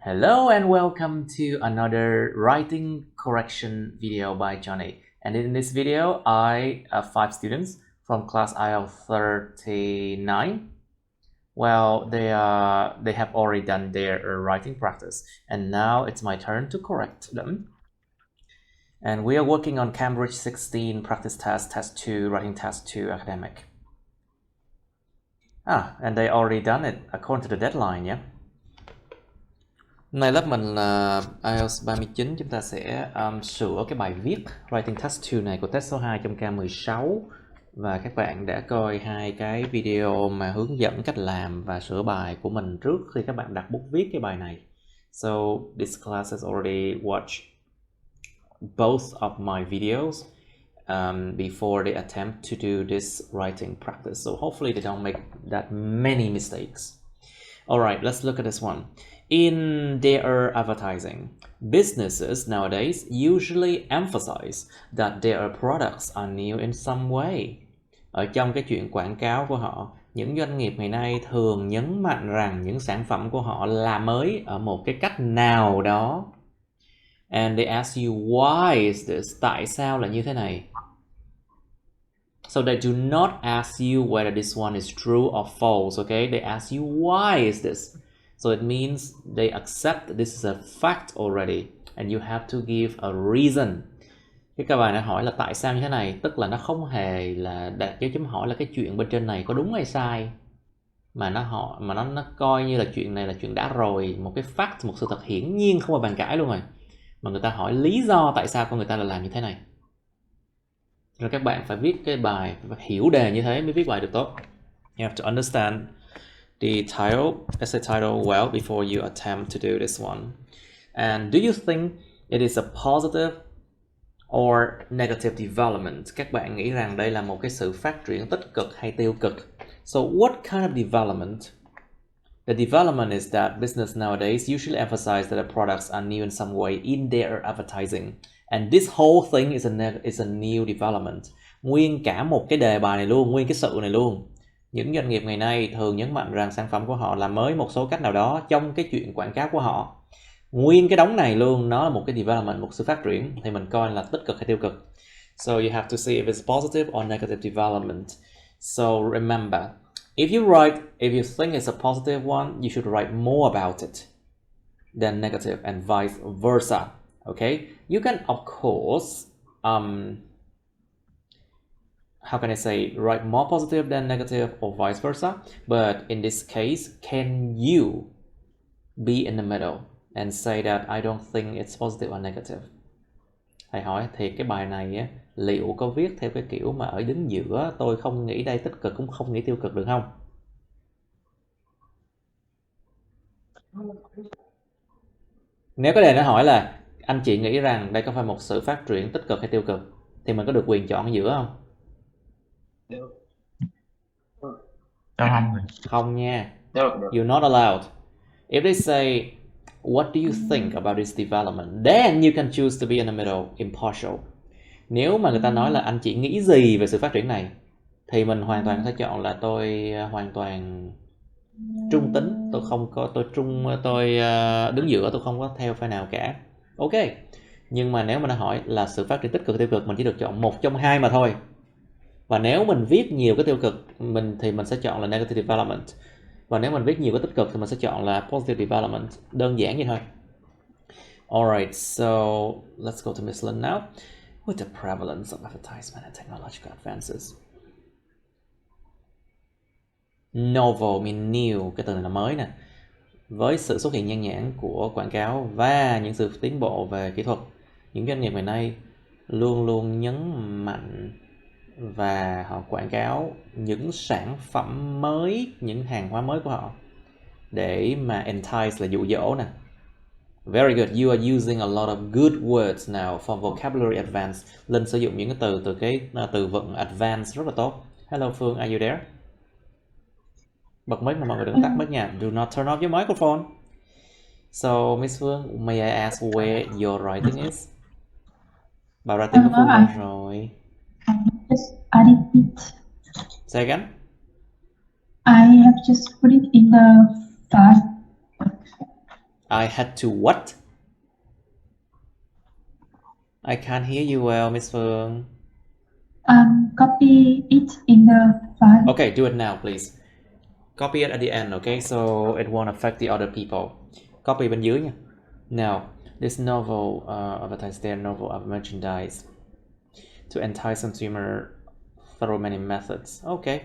Hello and welcome to another writing correction video by Johnny. And in this video, I have 5 students from class IELTS 39. Well, they have already done their writing practice, and now it's my turn to correct them. And we are working on Cambridge 16 practice test, test 2, writing test 2 academic. And they already done it according to the deadline, yeah. Hôm nay lớp mình là IELTS 39, chúng ta sẽ sửa cái bài viết Writing Test 2 này của test số 2 trong K16. Và các bạn đã coi hai cái video mà hướng dẫn cách làm và sửa bài của mình trước khi các bạn đặt bút viết cái bài này. So this class has already watched both of my videos before they attempt to do this writing practice. So hopefully they don't make that many mistakes. Alright, let's look at this one. In their advertising, businesses nowadays usually emphasize that their products are new in some way. Ở trong cái chuyện quảng cáo của họ, những doanh nghiệp ngày nay thường nhấn mạnh rằng những sản phẩm của họ là mới ở một cái cách nào đó. And they ask you, why is this? Tại sao là như thế này? So they do not ask you whether this one is true or false, okay? They ask you, why is this? So it means they accept this is a fact already, and you have to give a reason. Cái câu bài nó hỏi là tại sao như thế này, tức là nó không hề là đặt dấu chấm hỏi là cái chuyện bên trên này có đúng hay sai, mà nó coi như là chuyện này là chuyện đã rồi, một cái fact, một sự thật hiển nhiên không có bàn cãi luôn rồi. Mà người ta hỏi lý do tại sao con người ta lại làm như thế này. Rồi các bạn phải viết cái bài, phải hiểu đề như thế mới viết bài được tốt. You have to understand the title, essay title well before you attempt to do this one. And do you think it is a positive or negative development? Các bạn nghĩ rằng đây là một cái sự phát triển tích cực hay tiêu cực? So what kind of development? The development is that business nowadays usually emphasize that the products are new in some way in their advertising. And this whole thing is a new development. Nguyên cả một cái đề bài này luôn, nguyên cái sự này luôn. Những doanh nghiệp ngày nay thường nhấn mạnh rằng sản phẩm của họ là mới một số cách nào đó trong cái chuyện quảng cáo của họ. Nguyên cái đống này luôn, nó là một cái development, một sự phát triển, thì mình coi là tích cực hay tiêu cực. So you have to see if it's positive or negative development. So remember, if you think it's a positive one, you should write more about it than negative and vice versa. Okay? You can, of course, how can I say, write more positive than negative or vice versa, but in this case, can you be in the middle and say that I don't think it's positive or negative? Thầy hỏi thì cái bài này á, liệu có viết theo cái kiểu mà ở đứng giữa, tôi không nghĩ đây tích cực cũng không nghĩ tiêu cực được không? Nếu cái đề nó hỏi là anh chị nghĩ rằng đây có phải một sự phát triển tích cực hay tiêu cực, thì mình có được quyền chọn ở giữa không? Không nha. You're not allowed. If they say, what do you think about this development? Then you can choose to be in the middle, impartial. Nếu mà người ta nói là anh chị nghĩ gì về sự phát triển này, thì mình hoàn toàn có thể chọn là tôi hoàn toàn trung tính, tôi đứng giữa, tôi không có theo phe nào cả. Ok. Nhưng mà nếu mà nó hỏi là sự phát triển tích cực tiêu cực, mình chỉ được chọn một trong hai mà thôi. Và nếu mình viết nhiều cái tiêu cực thì mình sẽ chọn là negative development. Và nếu mình viết nhiều cái tích cực thì mình sẽ chọn là positive development. Đơn giản vậy thôi. Alright, so let's go to Miss Lin now. With the prevalence of advertisement and technological advances. Novel mean new, cái từ này là mới nè. Với sự xuất hiện nhan nhản của quảng cáo và những sự tiến bộ về kỹ thuật, những doanh nghiệp ngày nay luôn luôn nhấn mạnh và họ quảng cáo những sản phẩm mới, những hàng hóa mới của họ để mà entice là dụ dỗ nè. Very good, you are using a lot of good words now for vocabulary advance. Linh sử dụng những cái từ từ cái từ vựng advance rất là tốt. Hello Phương, are you there? Bật mic mà mọi người đừng tắt mic nha. Do not turn off your microphone. So Miss Phương, may I ask where your writing is? Bài writing của Phương đâu rồi? Just added it. Say again? I have just put it in the file. I had to what? I can't hear you well, Miss Phương. Copy it in the file. Okay, do it now, please. Copy it at the end, okay? So it won't affect the other people. Copy bên dưới nha. Now, this novel advertised their novel of merchandise to entice consumer through many methods. Okay.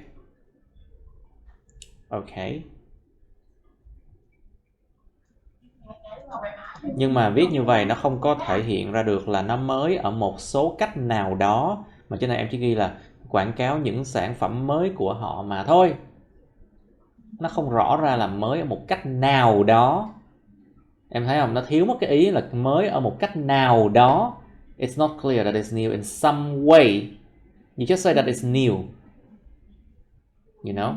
Okay. Nhưng mà viết như vậy nó không có thể hiện ra được là nó mới ở một số cách nào đó, mà trên này em chỉ ghi là quảng cáo những sản phẩm mới của họ mà thôi. Nó không rõ ra là mới ở một cách nào đó. Em thấy không? Nó thiếu mất cái ý là mới ở một cách nào đó. It's not clear that it's new in some way. You just say that it's new. You know?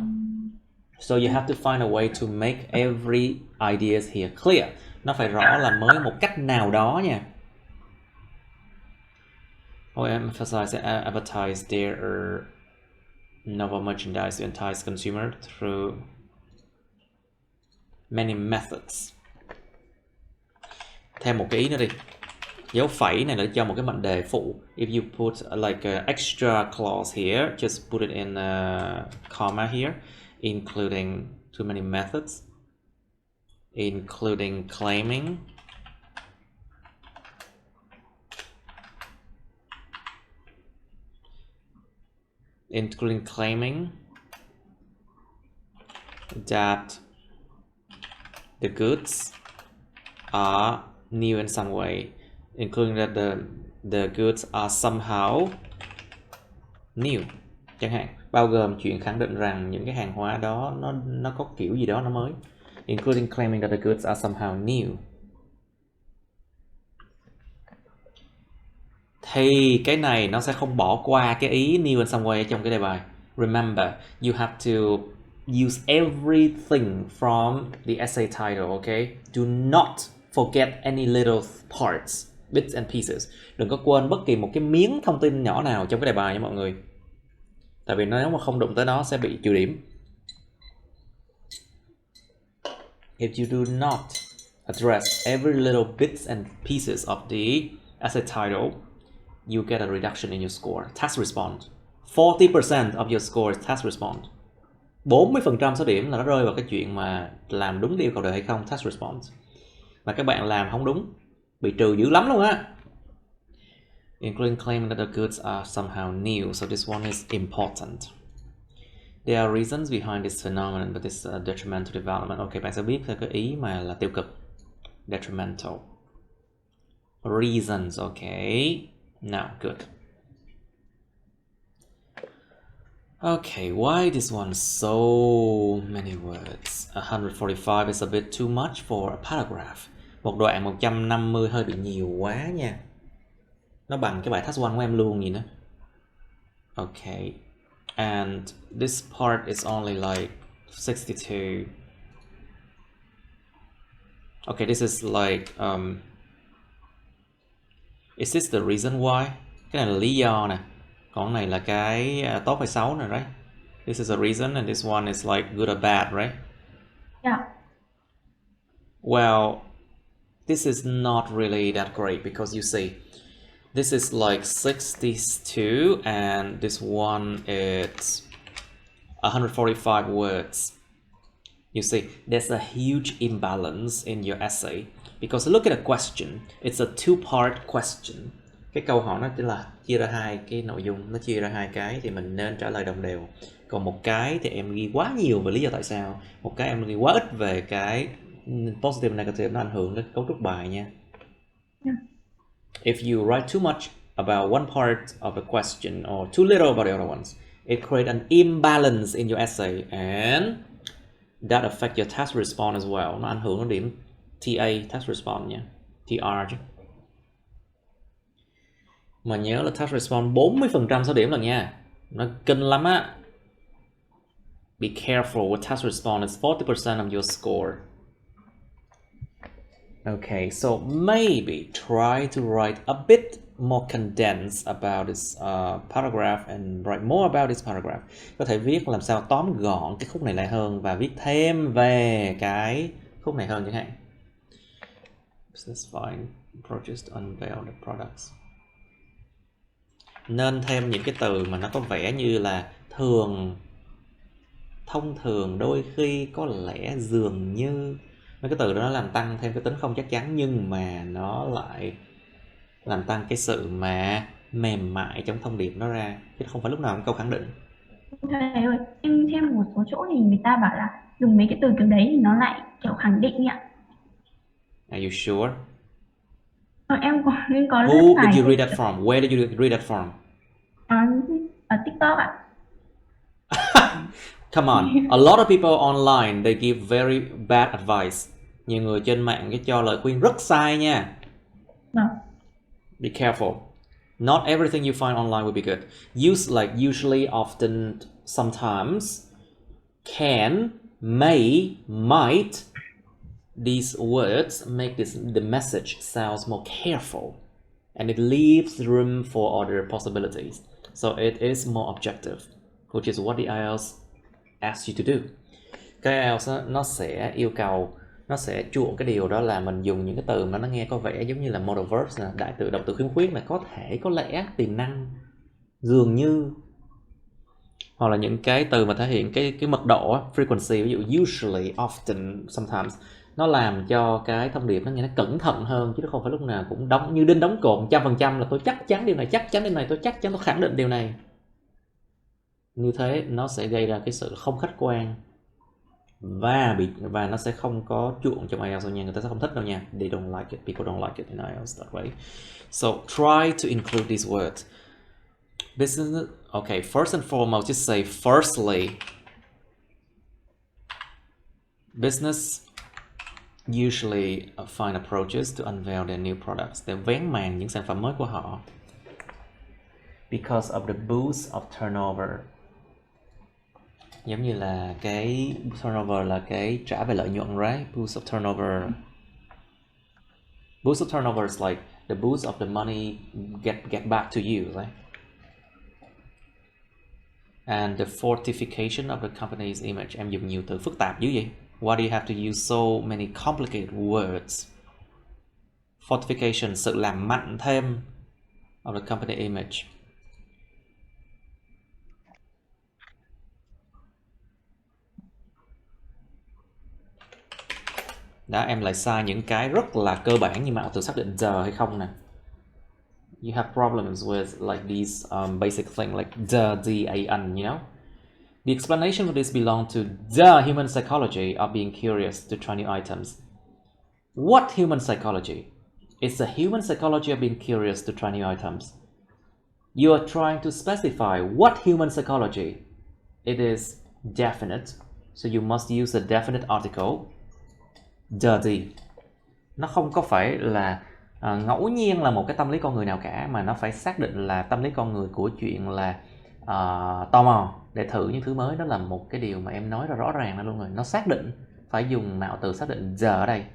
So you have to find a way to make every ideas here clear. Nó phải rõ là mới một cách nào đó nha. Or emphasize and advertise their novel merchandise to entice consumer through many methods. Thêm một cái ý nữa đi. Dấu phẩy này để cho một cái mệnh đề phụ. If you put like an extra clause here, just put it in a comma here, including too many methods, including claiming, that the goods are new in some way, including that the goods are somehow new, chẳng hạn, bao gồm chuyện khẳng định rằng những cái hàng hóa đó nó có kiểu gì đó nó mới, including claiming that the goods are somehow new. Thì cái này nó sẽ không bỏ qua cái ý new in some way trong cái đề bài. Remember, you have to use everything from the essay title, okay? Do not forget any little parts, bits and pieces. Đừng có quên bất kỳ một cái miếng thông tin nhỏ nào trong cái đề bài nha mọi người. Tại vì nếu mà không đụng tới nó sẽ bị trừ điểm. If you do not address every little bits and pieces of the essay title, you get a reduction in your score. Task response. 40% of your score is task response. 40% số điểm là nó rơi vào cái chuyện mà làm đúng yêu cầu đề hay không, task response. Mà các bạn làm không đúng, bị trừ dữ lắm luôn á. Including claiming that the goods are somehow new. So this one is important. There are reasons behind this phenomenon, but it's detrimental development. Ok, bạn sẽ biết theo cái ý mà là tiêu cực. Detrimental. Reasons, okay. Now, good. Okay, why this one so many words? 145 is a bit too much for a paragraph. Một đoạn 150 hơi bị nhiều quá nha. Nó bằng cái bài task 1 của em luôn gì nữa. Okay. And this part is only like 62. Okay, this is like is this the reason why? Cái này là lý do nè. Còn này là cái tốt hay xấu nè, right? This is a reason and this one is like good or bad, right? Yeah. Well, this is not really that great because you see, this is like 62 and this one is 145 words. You see, there's a huge imbalance in your essay because look at the question. It's a two-part question. Cái câu hỏi nó chỉ là chia ra hai cái nội dung, nó chia ra hai cái thì mình nên trả lời đồng đều. Còn một cái thì em ghi quá nhiều về lý do tại sao, một cái em ghi quá ít về cái positive negative, nó ảnh hưởng đến cấu trúc bài nha. Yeah. If you write too much about one part of a question or too little about the other ones, it creates an imbalance in your essay and that affect your task response as well. Nó ảnh hưởng đến điểm TA, task response nha, TR chứ. Mà nhớ là task response 40% số điểm lần nha. Nó kinh lắm á. Be careful with task response, it's 40% of your score. Okay, so maybe try to write a bit more condensed about this paragraph and write more about this paragraph. Có thể viết làm sao tóm gọn cái khúc này lại hơn và viết thêm về cái khúc này hơn chẳng hạn. Business find approaches to unveil the products. Nên thêm những cái từ mà nó có vẻ như là thường, thông thường, đôi khi, có lẽ, dường như. Mấy cái từ đó nó làm tăng thêm cái tính không chắc chắn, nhưng mà nó lại làm tăng cái sự mà mềm mại trong thông điệp nó ra, chứ không phải lúc nào cũng câu khẳng định. Thầy ơi, em xem một số chỗ thì người ta bảo là dùng mấy cái từ kiểu đấy thì nó lại kiểu khẳng định ấy ạ. Are you sure? Em có lướt Who phải did you read that from? Where did you read that from? ở, ở TikTok ạ. Come on, a lot of people online they give very bad advice. Nhiều người trên mạng cái cho lời khuyên rất sai nha. Vâng. Be careful. Not everything you find online will be good. Use like usually, often, sometimes, can, may, might. These words make the message sounds more careful, and it leaves room for other possibilities. So it is more objective, which is what the IELTS asks you to do. Cái IELTS nó sẽ yêu cầu, nó sẽ chuộng cái điều đó là mình dùng những cái từ mà nó nghe có vẻ giống như là modal verbs nè, đại từ, động từ khiếm khuyết này, có thể, có lẽ, tiềm năng, dường như, hoặc là những cái từ mà thể hiện cái mật độ, frequency, ví dụ usually, often, sometimes. Nó làm cho cái thông điệp nó nghe nó cẩn thận hơn, chứ nó không phải lúc nào cũng đóng như đinh đóng cột 100% là tôi chắc chắn điều này, chắc chắn điều này, tôi chắc chắn, tôi khẳng định điều này. Như thế nó sẽ gây ra cái sự không khách quan, và nó sẽ không có chuộng trong IELTS đâu nha, người ta sẽ không thích đâu nha. They don't like it, people don't like it in IELTS that way. So try to include these words. Business, okay, first and foremost, just say firstly. Business usually find approaches to unveil their new products. Để vén màn những sản phẩm mới của họ. Because of the boost of turnover. Giống như là cái turnover là cái trả về lợi nhuận, right? Boost of turnover. Boost of turnover is like the boost of the money get back to you, right? And the fortification of the company's image. Em dùng nhiều từ phức tạp dữ vậy. Why do you have to use so many complicated words? Fortification, sự làm mạnh thêm of the company image. Đó, em lại sai những cái rất là cơ bản như mạo từ xác định giờ hay không nè. You have problems with like these basic things like the, an, you know? The explanation for this belongs to the human psychology of being curious to try new items. What human psychology? It's the human psychology of being curious to try new items. You are trying to specify what human psychology. It is definite, so you must use a definite article. The. Nó không có phải là ngẫu nhiên là một cái tâm lý con người nào cả, mà nó phải xác định là tâm lý con người của chuyện là tò mò để thử những thứ mới. Đó là một cái điều mà em nói ra rõ ràng ra luôn rồi. Nó xác định, phải dùng mạo từ xác định the ở đây.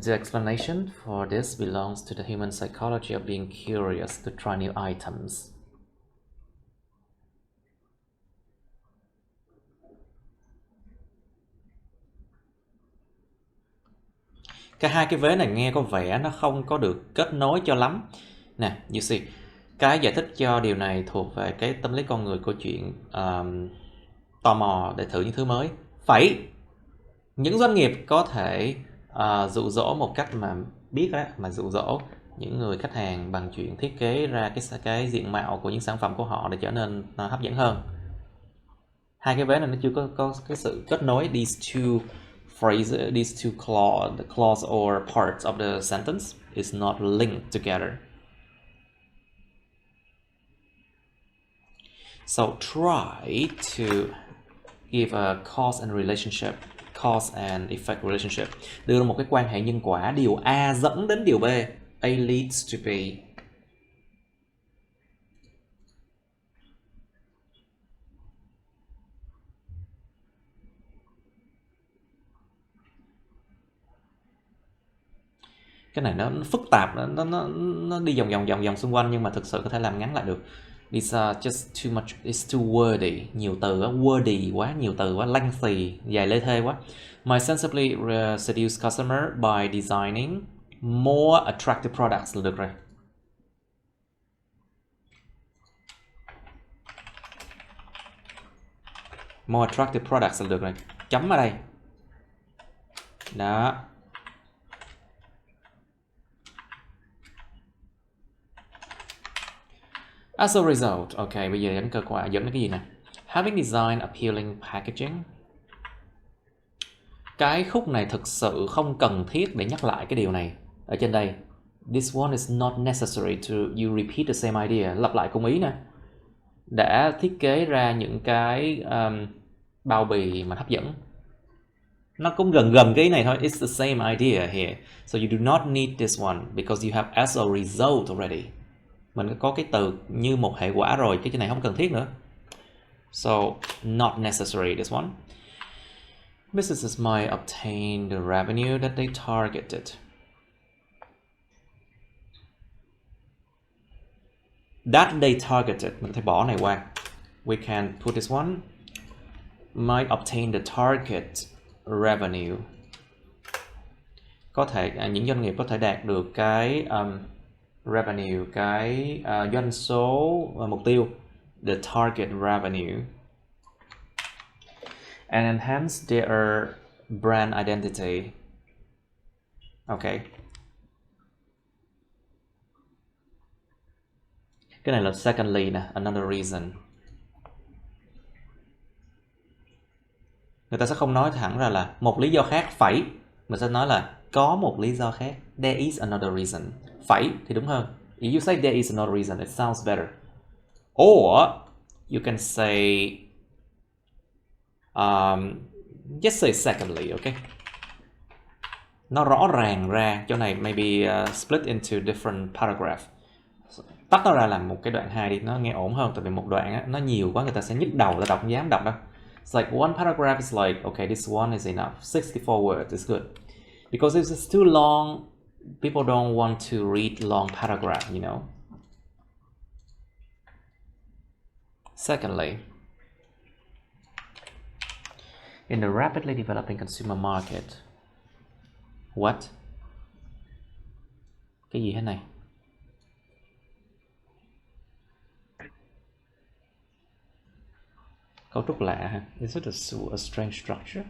The explanation for this belongs to the human psychology of being curious to try new items. Cái hai cái vế này nghe có vẻ nó không có được kết nối cho lắm. Nè, you see, cái giải thích cho điều này thuộc về cái tâm lý con người của chuyện tò mò để thử những thứ mới. Những doanh nghiệp có thể dụ dỗ một cách mà biết đó, mà dụ dỗ những người khách hàng bằng chuyện thiết kế ra cái diện mạo của những sản phẩm của họ để trở nên hấp dẫn hơn. Hai cái vế này nó chưa có cái sự kết nối. These two phrases, these two clause or parts of the sentence is not linked together. So try to give a cause and effect relationship. Đưa ra một cái quan hệ nhân quả, điều A dẫn đến điều B. A leads to B. Cái này nó phức tạp, nó đi vòng xung quanh, nhưng mà thực sự có thể làm ngắn lại được. These are just too much, it's too wordy, nhiều từ quá, wordy quá, nhiều từ quá, lengthy, dài lê thê quá. Might sensibly seduce customer by designing more attractive products là được rồi. More attractive products là được rồi. Chấm ở đây. Đó. As a result, ok, bây giờ dẫn cơ quả, dẫn đến cái gì nè? Having designed appealing packaging. Cái khúc này thực sự không cần thiết để nhắc lại cái điều này. Ở trên đây. This one is not necessary to you repeat the same idea. Lặp lại cùng ý nè. Đã thiết kế ra những cái bao bì mà hấp dẫn. Nó cũng gần gần cái ý này thôi. It's the same idea here. So you do not need this one because you have as a result already. Mình có cái từ như một hệ quả rồi. Cái này không cần thiết nữa. So not necessary this one. Businesses might obtain the revenue that they targeted. That they targeted. Mình có thể bỏ này qua. We can put this one. Might obtain the target revenue. Có thể những doanh nghiệp có thể đạt được cái revenue, cái doanh số mục tiêu, the target revenue, and enhance their brand identity. Okay. Cái này là secondly nè, another reason. Người ta sẽ không nói thẳng ra là một lý do khác phải, mình sẽ nói là có một lý do khác. There is another reason. Phải thì đúng hơn. If you say there is another reason, it sounds better. Or you can say just say secondly, okay? Nó rõ ràng ra, chỗ này maybe split into different paragraph. Tách nó ra làm một cái đoạn 2 đi, nó nghe ổn hơn. Tại vì một đoạn á, nó nhiều quá người ta sẽ nhức đầu, ta đọc không dám đọc đâu. It's like one paragraph is like, okay, this one is enough. 64 words is good. Because if it's too long, people don't want to read long paragraph, you know. Secondly, in the rapidly developing consumer market. What? Cái gì thế này? Cấu trúc lạ ha. Is it a strange structure?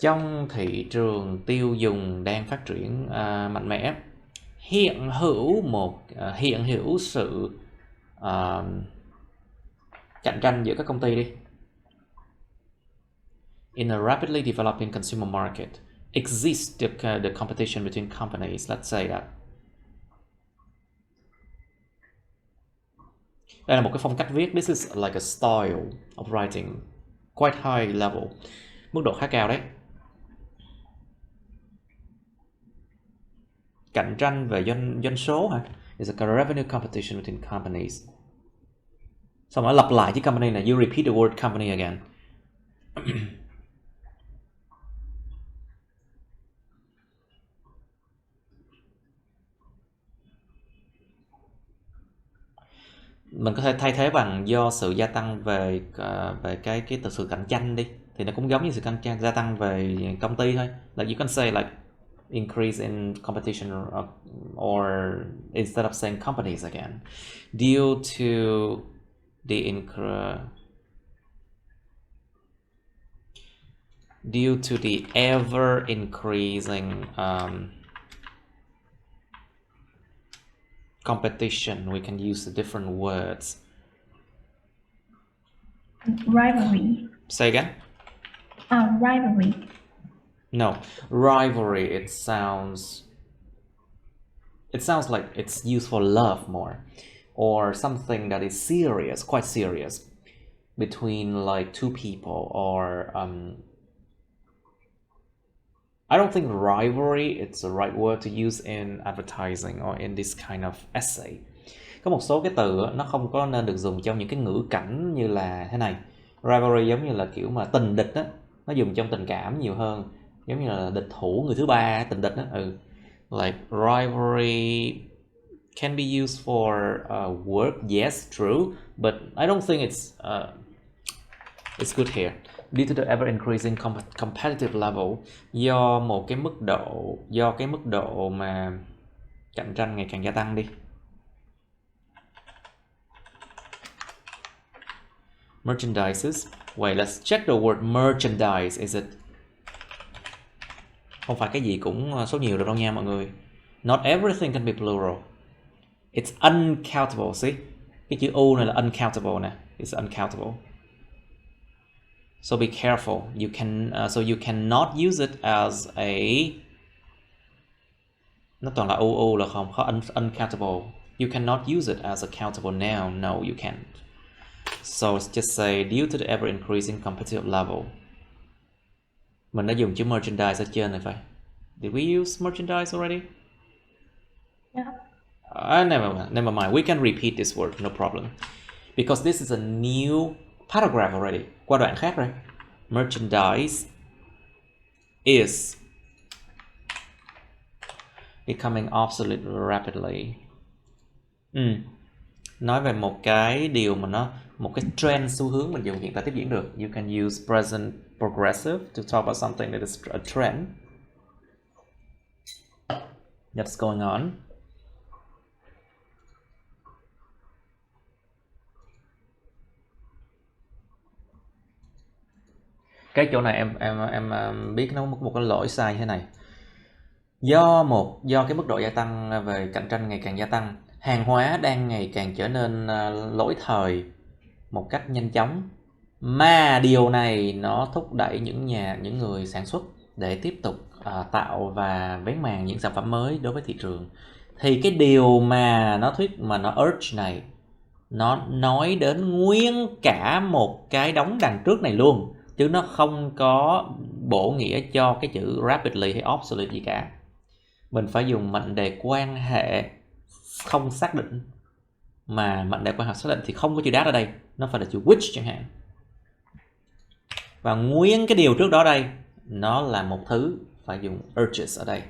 Trong thị trường tiêu dùng đang phát triển mạnh mẽ, hiện hữu sự cạnh tranh giữa các công ty đi. In a rapidly developing consumer market, exists the competition between companies. Let's say that. Đây là một cái phong cách viết. This is like a style of writing, quite high level, mức độ khá cao đấy. Cạnh tranh về doanh số hả? It's like a revenue competition between companies. Xong rồi lặp lại chữ company này. You repeat the word company again. Mình có thể thay thế bằng do sự gia tăng về cái từ sự cạnh tranh đi, thì nó cũng giống như sự cạnh tranh gia tăng về công ty thôi. Like you can say like increase in competition, or instead of saying companies again, due to the ever increasing competition, we can use the different words. Rivalry. Say again. Rivalry. No, rivalry. It sounds like it's used for love more, or something that is serious, quite serious, between like two people, or I don't think rivalry it's the right word to use in advertising or in this kind of essay. Có một số cái từ nó không có nên được dùng trong những cái ngữ cảnh như là thế này. Rivalry giống như là kiểu mà tình địch á, nó dùng trong tình cảm nhiều hơn, giống như là địch thủ người thứ ba, tình địch á. Like rivalry can be used for work, yes, true, but I don't think it's good here. Due to the ever increasing competitive level, do cái mức độ mà cạnh tranh ngày càng gia tăng đi. Merchandises. Wait, let's check the word merchandise. Is it? Không phải cái gì cũng số nhiều được đâu nha mọi người. Not everything can be plural. It's uncountable. See? Cái chữ U này là uncountable nè. It's uncountable. So be careful. So you cannot use it as a. Nó toàn là UU là không? Có uncountable. You cannot use it as a countable noun. No, you can't. So just say due to the ever increasing competitive level. Mình đã dùng chữ merchandise ở trên này phải. Did we use merchandise already? Yeah. Never mind. We can repeat this word, no problem. Because this is a new paragraph already. Qua đoạn khác rồi. Merchandise is becoming obsolete rapidly. Nói về một cái điều mà một cái trend, xu hướng mình dùng hiện tại tiếp diễn được. You can use present progressive to talk about something that is a trend that's going on. Cái chỗ này em biết nó một cái lỗi sai như thế này. Do cái mức độ gia tăng về cạnh tranh ngày càng gia tăng, hàng hóa đang ngày càng trở nên lỗi thời một cách nhanh chóng, mà điều này nó thúc đẩy những người sản xuất để tiếp tục tạo và vén màn những sản phẩm mới đối với thị trường. Thì cái điều mà nó urge này, nó nói đến nguyên cả một cái đống đằng trước này luôn, chứ nó không có bổ nghĩa cho cái chữ rapidly hay obsolete gì cả. Mình phải dùng mệnh đề quan hệ không xác định, mà mệnh đề quan hệ xác định thì không có chữ that ở đây, nó phải là chữ which chẳng hạn. Và nguyên cái điều trước đó đây nó là một thứ, phải dùng urges ở đây.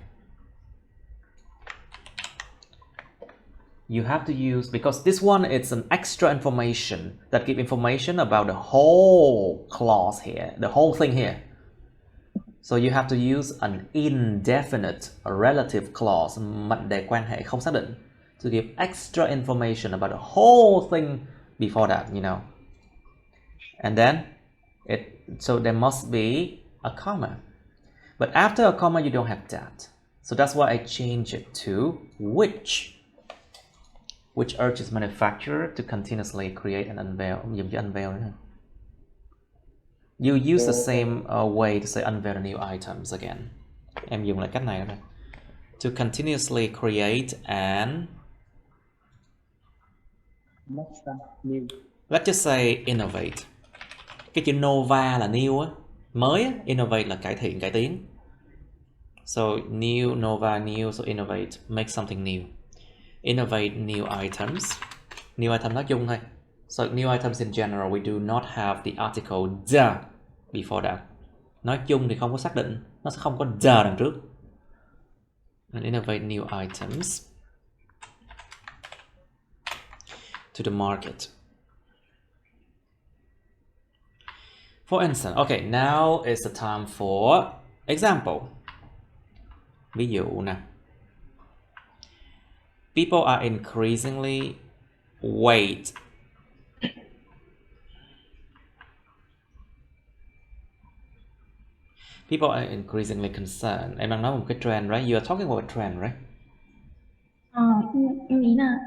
You have to use, because this one is an extra information that give information about the whole clause here, the whole thing here. So you have to use an indefinite relative clause, mệnh đề quan hệ không xác định, to give extra information about the whole thing before that, you know. And then so there must be a comma. But after a comma you don't have that. So that's why I change it to which urges manufacturer to continuously create and unveil. Dùng chữ unveil nữa. You use the same way to say unveil the new items again. Em dùng lại cách này thôi. To continuously create and let's just say innovate. Cái chữ nova là new á, mới á, innovate là cải thiện, cải tiến. So new, nova, new, so innovate, make something new. Innovate new items. New item nói chung thôi. So new items in general, we do not have the article the before that. Nói chung thì không có xác định, nó sẽ không có the đằng trước. And innovate new items to the market. For instance, okay, now is the time for example. Ví dụ nè. People are increasingly People are increasingly concerned. Em đang nói một cái trend, right? You are talking about a trend, right? Em nghĩ là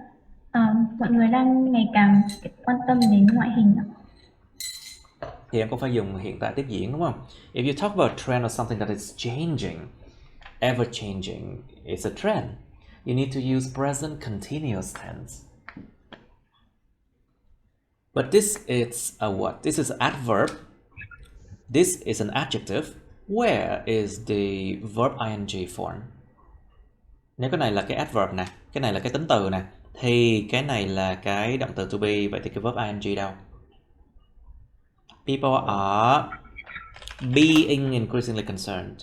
mọi người đang ngày càng quan tâm đến ngoại hình. Thì em cũng phải dùng hiện tại tiếp diễn, đúng không? If you talk about a trend or something that is changing, ever changing, it's a trend. You need to use present continuous tense. But this is a what? This is an adverb. This is an adjective. Where is the verb ing form? Nếu cái này là cái adverb nè, cái này là cái tính từ nè, thì cái này là cái động từ to be, vậy thì cái verb ing đâu? People are being increasingly concerned.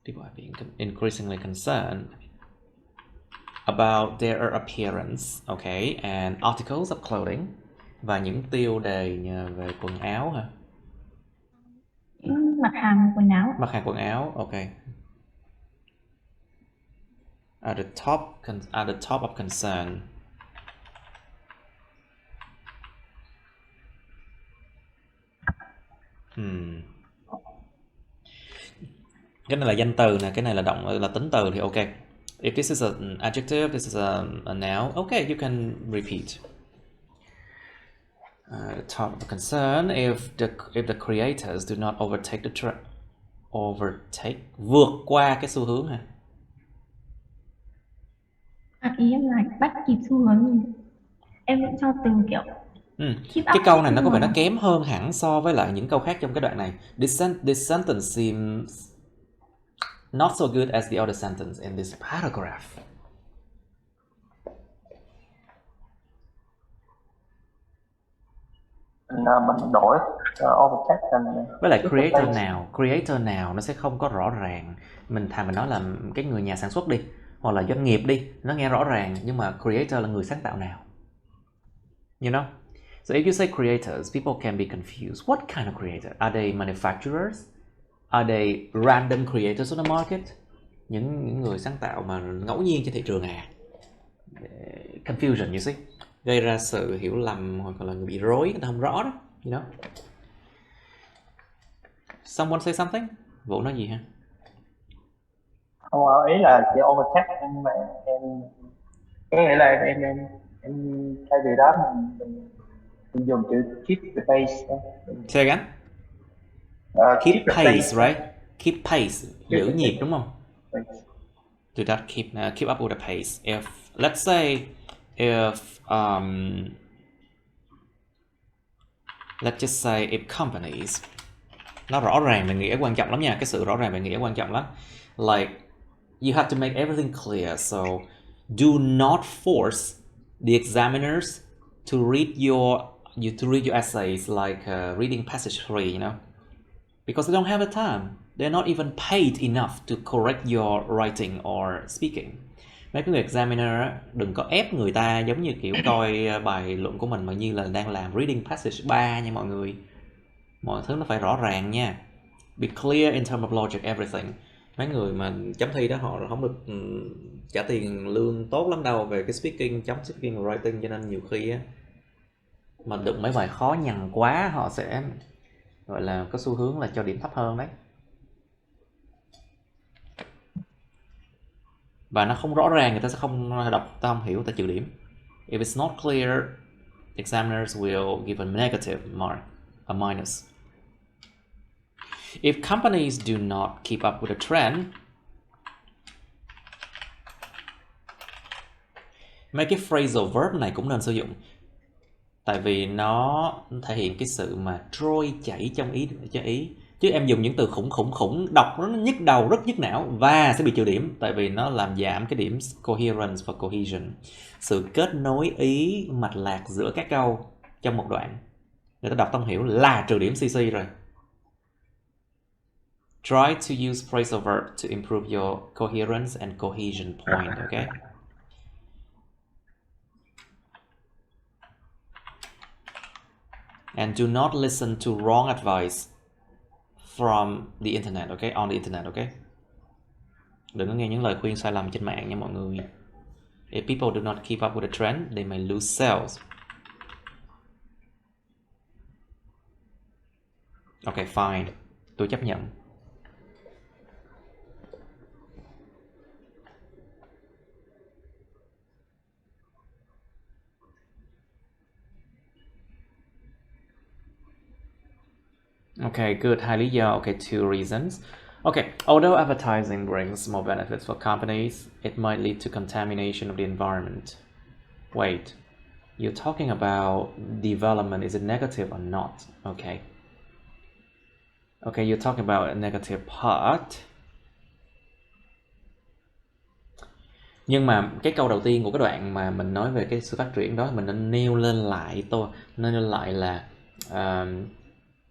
People are being increasingly concerned about their appearance, okay, and articles of clothing, và những tiêu đề về quần áo hả? Những mặt hàng quần áo. Mặt hàng quần áo, okay. At the top of concern. Cái này là danh từ nè, cái này là động là tính từ thì ok. If this is an adjective, this is a noun, okay, you can repeat. Top of concern, if the creators do not overtake the trend, vượt qua cái xu hướng hả? Ý em là bắt kịp xu hướng. Em vẫn cho từ kiểu Cái câu này nó có vẻ nó kém hơn hẳn so với lại những câu khác trong cái đoạn này. This sentence seems not so good as the other sentence in this paragraph. Mình đổi overtake thành với lại creator nào nó sẽ không có rõ ràng. Mình nói là cái người nhà sản xuất đi, hoặc là doanh nghiệp đi, nó nghe rõ ràng, nhưng mà creator là người sáng tạo nào, you know. So if you say creators, people can be confused. What kind of creator? Are they manufacturers? Are they random creators on the market? Những người sáng tạo mà ngẫu nhiên trên thị trường à? Confusion, you see, gây ra sự hiểu lầm hoặc là người bị rối, người ta không rõ đó, you know. Someone say something? Vũ nói gì ha? Không, ý là chỉ overtake, nhưng mà em có nghĩa là em thay vì đó mình dùng chữ keep the pace. Say again. Keep pace, right? Keep pace, giữ nhịp đúng không? Do not keep up with the pace. If let's say let's just say if companies, nó rõ ràng về nghĩa quan trọng lắm nha, cái sự rõ ràng về nghĩa quan trọng lắm. Like you have to make everything clear, so do not force the examiners to read your essays like reading passage 3, you know, because they don't have the time. They're not even paid enough to correct your writing or speaking. Mấy cái người examiner đừng có ép người ta giống như kiểu coi bài luận của mình mà như là đang làm reading passage 3 nha mọi người. Mọi thứ nó phải rõ ràng nha. Be clear in terms of logic, everything. Mấy người mà chấm thi đó họ không được trả tiền lương tốt lắm đâu về cái speaking và writing, cho nên nhiều khi á, mà đụng mấy bài khó nhằn quá họ sẽ gọi là có xu hướng là cho điểm thấp hơn đấy. Và nó không rõ ràng, người ta sẽ không đọc, ta không hiểu, người ta trừ điểm. If it's not clear, examiners will give a negative mark, a minus. If companies do not keep up with the trend, mấy cái phrasal verb này cũng nên sử dụng, tại vì nó thể hiện cái sự mà trôi chảy trong ý. Chứ em dùng những từ khủng đọc nó nhức đầu, rất nhức não và sẽ bị trừ điểm, tại vì nó làm giảm cái điểm coherence và cohesion, sự kết nối ý mạch lạc giữa các câu trong một đoạn. Người ta đọc không hiểu là trừ điểm CC rồi. Try to use phrasal verb to improve your coherence and cohesion point, okay? And do not listen to wrong advice from the internet, okay? On the internet, okay? Đừng có nghe những lời khuyên sai lầm trên mạng nha mọi người. If people do not keep up with the trend, they may lose sales. Okay, fine. Tôi chấp nhận. Okay, good. Hai lý do. Okay, 2 reasons. Okay, although advertising brings more benefits for companies, it might lead to contamination of the environment. Wait, you're talking about development. Is it negative or not? Okay. Okay, you're talking about a negative part. Nhưng mà cái câu đầu tiên của cái đoạn mà mình nói về cái sự phát triển đó, mình nên nêu lên lại là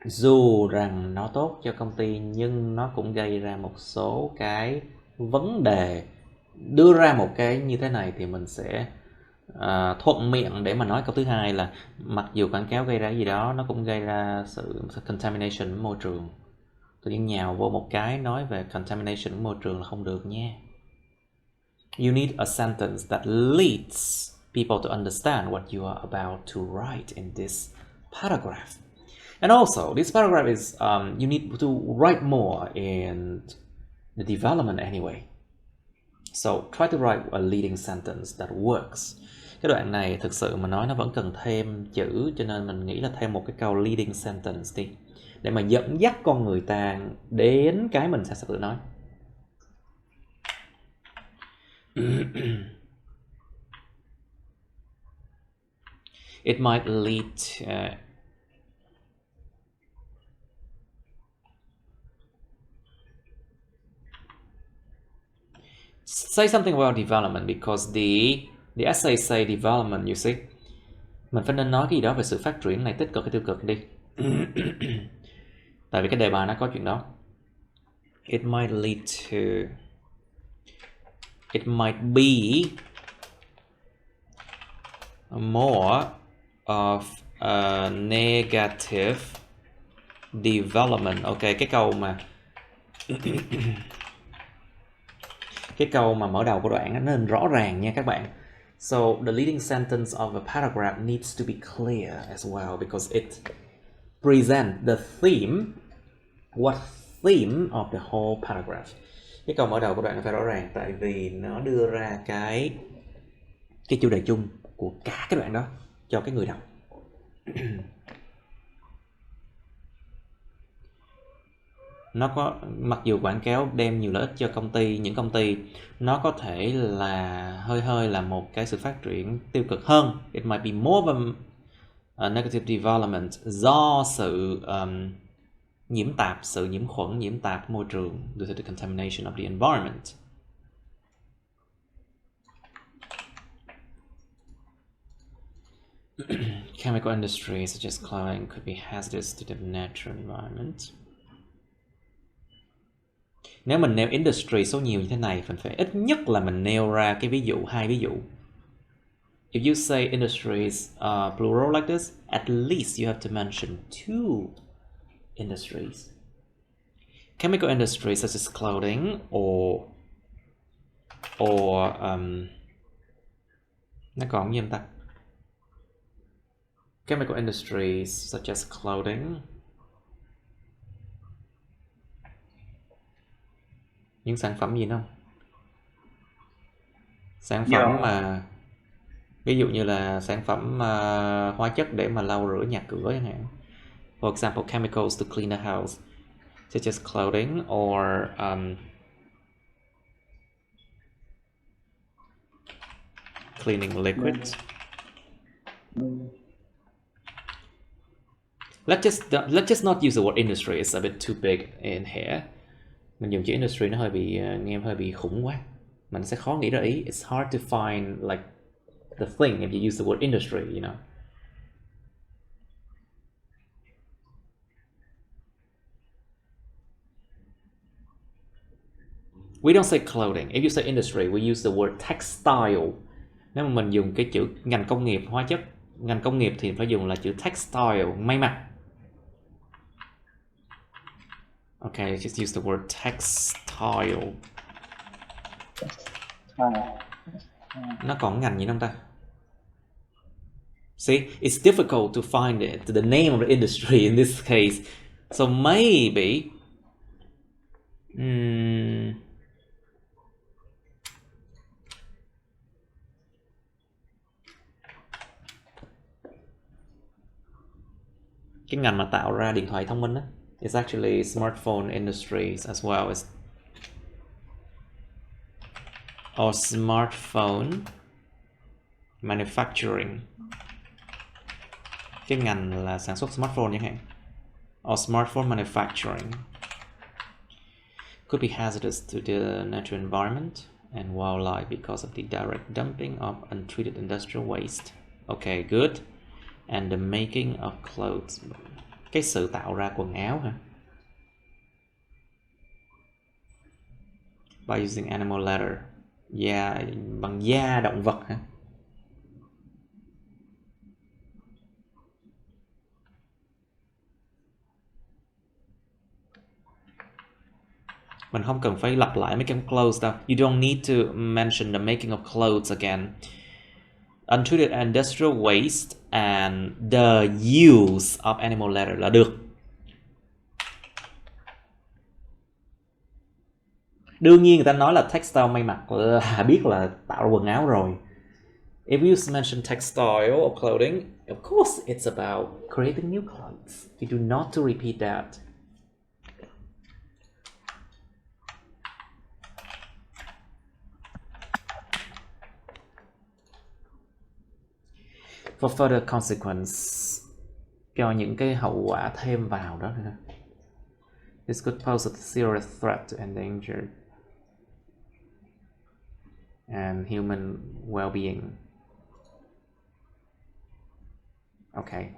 dù rằng nó tốt cho công ty nhưng nó cũng gây ra một số cái vấn đề. Đưa ra một cái như thế này thì mình sẽ thuận miệng để mà nói câu thứ hai là mặc dù quảng cáo gây ra gì đó, nó cũng gây ra sự contamination môi trường. Tự nhiên nhào vô một cái nói về contamination môi trường là không được nha. You need a sentence that leads people to understand what you are about to write in this paragraph. And also, this paragraph is you need to write more in the development anyway. So try to write a leading sentence that works. Cái đoạn này thực sự mà nói nó vẫn cần thêm chữ, cho nên mình nghĩ là thêm một cái câu leading sentence đi, để mà dẫn dắt con người ta đến cái mình sẽ tự nói. It might lead say something about development because the essay say development, you see. Mình phải nên nói cái gì đó về sự phát triển này, tích cực hay tiêu cực đi. Tại vì cái đề bài nó có chuyện đó. It might be more of a negative development. Ok, cái câu mà mở đầu của đoạn nó nên rõ ràng nha các bạn. So the leading sentence of a paragraph needs to be clear as well because it presents the theme, what theme of the whole paragraph. Cái câu mở đầu của đoạn nó phải rõ ràng, tại vì nó đưa ra cái chủ đề chung của cả cái đoạn đó cho cái người đọc. Nó có, mặc dù quảng cáo đem nhiều lợi ích cho những công ty, nó có thể là hơi là một cái sự phát triển tiêu cực hơn. It might be more of a negative development do sự nhiễm khuẩn, nhiễm tạp môi trường due to the contamination of the environment. Chemical industry such as clothing could be hazardous to the natural environment. Nếu mình nêu industry số nhiều như thế này, mình phải ít nhất là mình nêu ra cái ví dụ, 2 ví dụ. If you say industries plural like this, at least you have to mention 2 industries. Chemical industry such as clothing or nó còn gì không ta? Chemical industries such as clothing. Những sản phẩm gì nữa không? Sản phẩm mà ví dụ như là sản phẩm hóa chất để mà lau rửa nhà cửa chẳng hạn. For example, chemicals to clean the house, such as clothing or cleaning liquids. Let's just not use the word industry. It's a bit too big in here. Mình dùng chữ industry nó nghe hơi bị khủng quá. Mình sẽ khó nghĩ ra ý. It's hard to find like the thing if you use the word industry, you know. We don't say clothing. If you say industry, we use the word textile. Nếu mà mình dùng cái chữ ngành công nghiệp hóa chất, ngành công nghiệp thì phải dùng là chữ textile, may mặc. Okay, just use the word textile. Nó còn ngành gì không ta? See, it's difficult to find the name of the industry in this case. So maybe cái ngành mà tạo ra điện thoại thông minh á, it's actually smartphone industries as well as or smartphone manufacturing. Cái ngành là sản xuất smartphone chẳng hạn. Or smartphone manufacturing could be hazardous to the natural environment. and wildlife because of the direct dumping of untreated industrial waste. Okay, good. And the making of clothes. Cái sự tạo ra quần áo hả? By using animal leather. Da, bằng da động vật hả? Mình không cần phải lặp lại mấy cái clothes đâu. You don't need to mention the making of clothes again. Untreated industrial waste and the use of animal leather là được. Đương nhiên người ta nói là textile may mặc là biết là tạo ra quần áo rồi. If you mention textile or clothing, of course it's about creating new clothes. You do not to repeat that. For further consequence, cho những cái hậu quả thêm vào đó nữa. This could pose a serious threat to endangered and human well-being. Okay.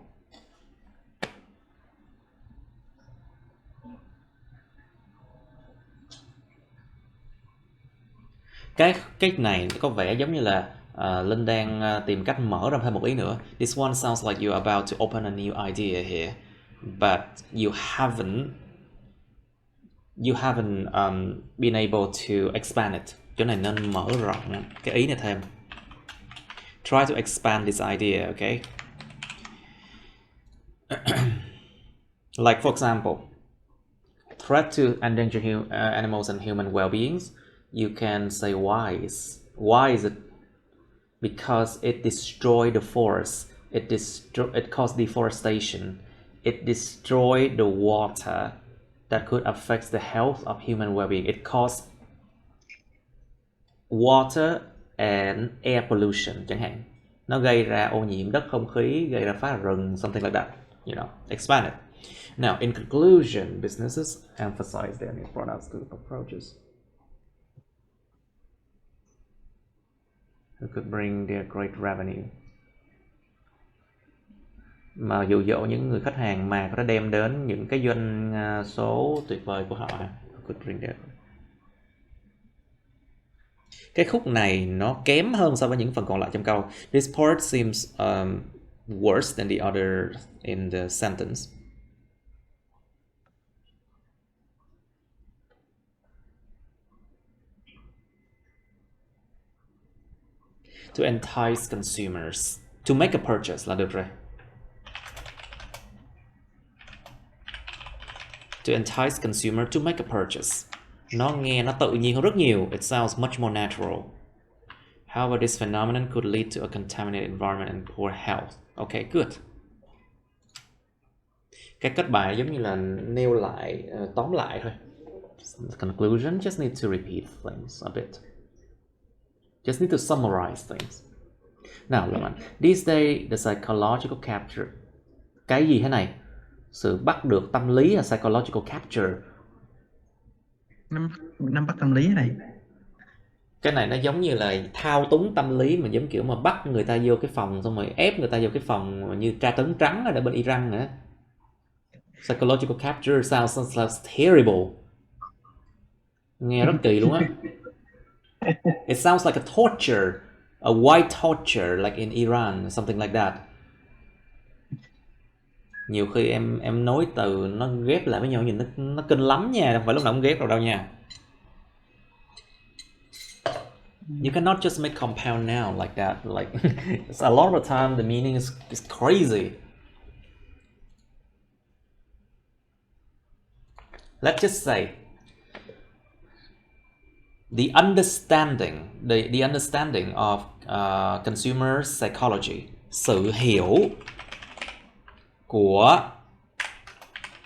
Cái này có vẻ giống như là Linh đang tìm cách mở ra thêm một ý nữa. This one sounds like you're about to open a new idea here, but you haven't been able to expand it. Chỗ này nên mở rộng cái ý này thêm. Try to expand this idea, okay? Like for example, threat to endangered animals and human well-beings. You can say why. Why is it? Because it destroyed the forest. It caused deforestation. It destroyed the water that could affect the health of human well-being. It caused water and air pollution chẳng hạn. Nó gây ra ô nhiễm đất không khí, gây ra phá rừng, something like that. You know, expand it. Now, in conclusion, businesses emphasize their new products to approaches who could bring their great revenue. Mà dụ dỗ những người khách hàng mà có thể đem đến những cái doanh số tuyệt vời của họ. Could bring their... Cái khúc này nó kém hơn so với những phần còn lại trong câu. This part seems worse than the other in the sentence. To entice consumers to make a purchase là được rồi. To entice consumer to make a purchase. Nó nghe nó tự nhiên hơn rất nhiều. It sounds much more natural. However, this phenomenon could lead to a contaminated environment and poor health. Okay, good. Cái kết bài giống như là nêu lại, tóm lại thôi. The conclusion, just need to repeat things a bit. Just need to summarize things. Now, look on. These days, the psychological capture. Cái gì thế này? Sự bắt được tâm lý là psychological capture. Nắm bắt tâm lý này. Cái này nó giống như là thao túng tâm lý, mà giống kiểu mà bắt người ta vô cái phòng xong rồi ép người ta vô cái phòng như tra tấn trắng ở bên Iran nữa. Psychological capture sounds terrible. Nghe rất kỳ luôn á. It sounds like a torture, a white torture like in Iran, something like that. Nhiều khi em nói từ nó ghép lại với nhau nhìn nó kinh lắm nha, không phải lúc nào cũng ghép vào đâu nha. You cannot just make compound noun like that. Like a lot of the time the meaning is crazy. Let's just say the understanding of consumer psychology, sự hiểu của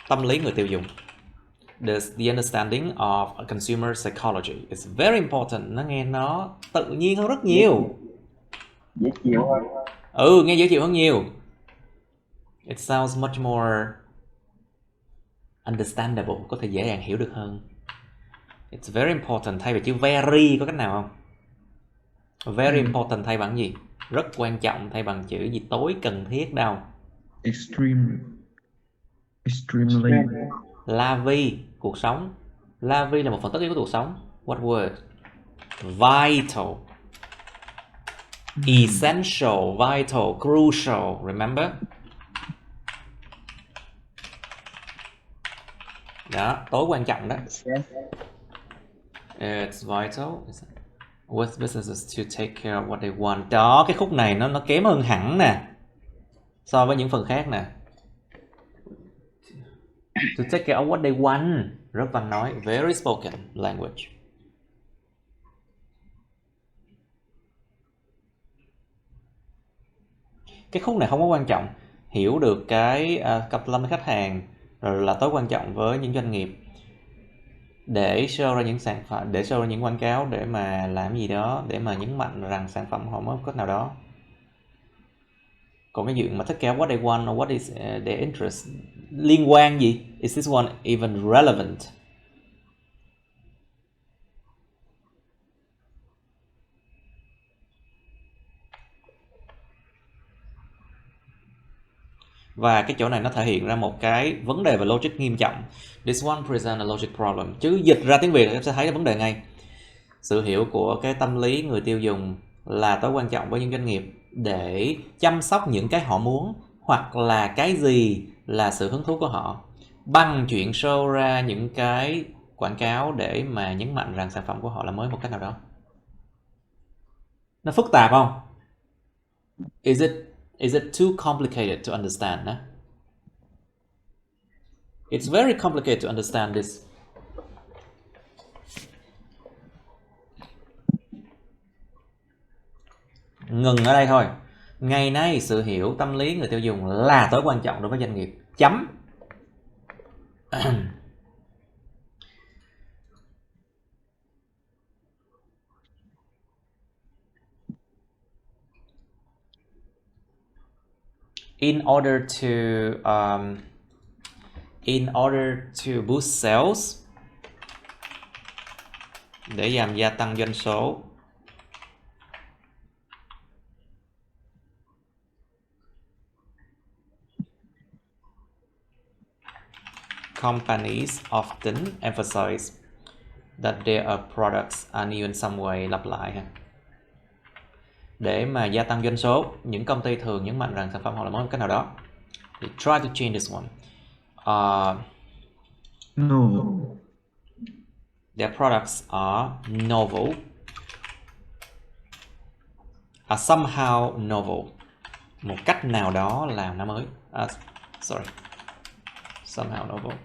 tâm lý người tiêu dùng. The understanding of a consumer psychology is very important. Nó nghe nó tự nhiên hơn rất nhiều. Dễ chịu hơn. Nghe dễ chịu hơn nhiều. It sounds much more understandable, có thể dễ dàng hiểu được hơn. It's very important. Thay vì chữ very có cách nào không? Very important thay bằng gì? Rất quan trọng thay bằng chữ gì? Tối cần thiết đâu. Extremely. La vie, cuộc sống. La vie là một phần tất yếu của cuộc sống. What word? Vital. Essential, vital, crucial. Remember? Đó, tối quan trọng đó. It's vital. With businesses to take care of what they want. Đó, cái khúc này nó kém hơn hẳn nè so với những phần khác nè. To take care of what they want. Rất văn nói. Very spoken language. Cái khúc này không có quan trọng. Hiểu được cái cặp lâm với khách hàng rồi là tối quan trọng với những doanh nghiệp. Để show ra những sản phẩm, để show ra những quảng cáo để mà làm gì đó, để mà nhấn mạnh rằng sản phẩm họ mới có cách nào đó. Còn cái chuyện mà take care of what they want or what is their interest, liên quan gì? Is this one even relevant? Và cái chỗ này nó thể hiện ra một cái vấn đề về logic nghiêm trọng. This one present a logic problem. Chứ dịch ra tiếng Việt em sẽ thấy cái vấn đề ngay. Sự hiểu của cái tâm lý người tiêu dùng là tối quan trọng với những doanh nghiệp để chăm sóc những cái họ muốn, hoặc là cái gì là sự hứng thú của họ, bằng chuyện show ra những cái quảng cáo để mà nhấn mạnh rằng sản phẩm của họ là mới một cách nào đó. Nó phức tạp không? Is it too complicated to understand? No? It's very complicated to understand this. Ngừng ở đây thôi. Ngày nay sự hiểu tâm lý người tiêu dùng là tối quan trọng đối với doanh nghiệp. Chấm. In order to boost sales, để gia tăng doanh số, companies often emphasize that their products are new in some way. Lặp lại ha. Để mà gia tăng doanh số, những công ty thường nhấn mạnh rằng sản phẩm họ là mới một cách nào đó. They try to change this one. No. Their products are novel. Are somehow novel. Một cách nào đó làm nó mới. Somehow novel.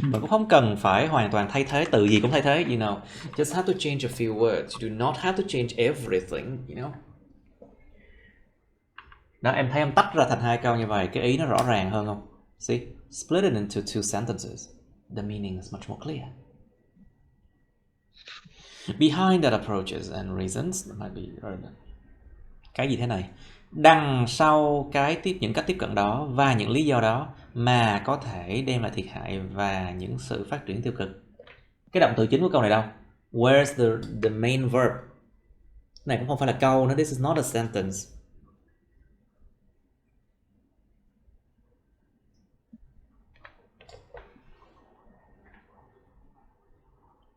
Mà cũng không cần phải hoàn toàn thay thế, từ gì cũng thay thế, you know. Just have to change a few words. You do not have to change everything, you know. Đó, em thấy em tách ra thành hai câu như vậy, cái ý nó rõ ràng hơn không? See? Split it into two sentences. The meaning is much more clear. Behind that approaches and reasons, might be cái gì thế này? Đằng sau những cách tiếp cận đó và những lý do đó mà có thể đem lại thiệt hại và những sự phát triển tiêu cực. Cái động từ chính của câu này đâu? Where's the main verb? Này cũng không phải là câu nữa. This is not a sentence.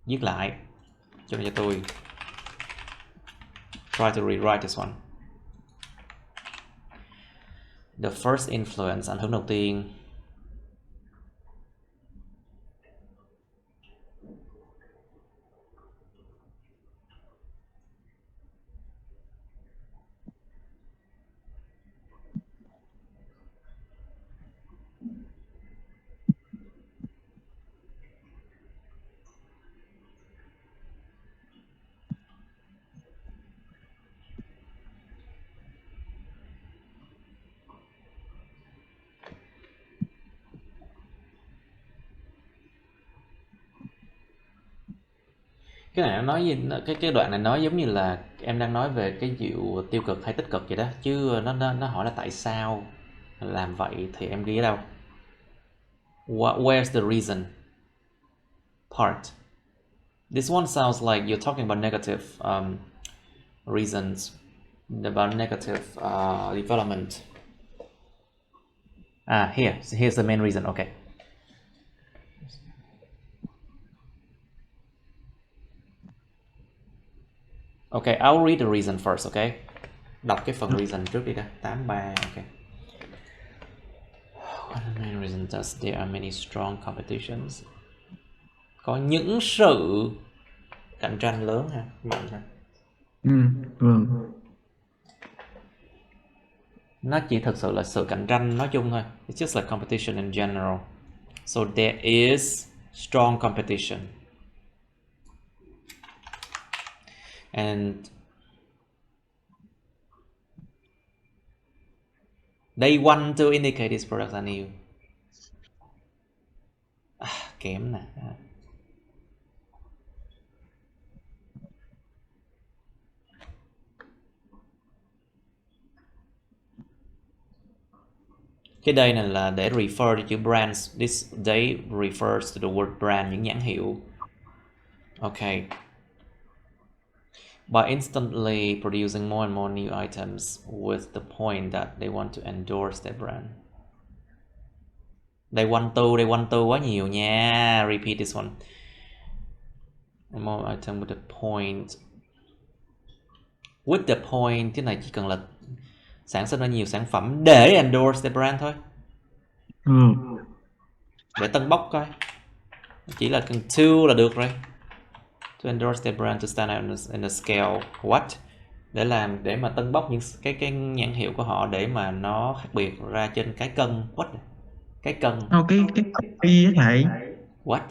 Viết lại cho tôi. Try to rewrite this one. The first influence, ảnh hưởng đầu tiên. Cái này nó nói gì, cái đoạn này nói giống như là em đang nói về cái dịu tiêu cực hay tích cực vậy đó, chứ nó hỏi là tại sao làm vậy thì em ghi ở đâu? Where's the reason part? This one sounds like you're talking about negative reasons, about negative development. Here's the main reason. Okay. Okay, I'll read the reason first, okay? Đọc cái phần reason trước đi đã. 83, okay. One of the main reasons is there are many strong competitions. Có những sự cạnh tranh lớn ha. Vâng. Nó chỉ thực sự là sự cạnh tranh nói chung thôi. It's just like competition in general. So there is strong competition. And they want to indicate these products are new. Kém nè. Cái đây này là để refer to chữ brands. This day refers to the word brand, những nhãn hiệu. Okay. By instantly producing more and more new items with the point that they want to endorse their brand. They want to quá nhiều nha. Repeat this one. More item with the point. With the point, cái này chỉ cần là sản xuất ra nhiều sản phẩm để endorse their brand thôi. Để tân bốc coi. Chỉ là cần to là được rồi. To endorse their brand, to stand out in the scale. What? Để mà tân bốc những cái nhãn hiệu của họ để mà nó khác biệt ra trên cái cân. What? Cái cân. Cái phạm vi á thầy. What?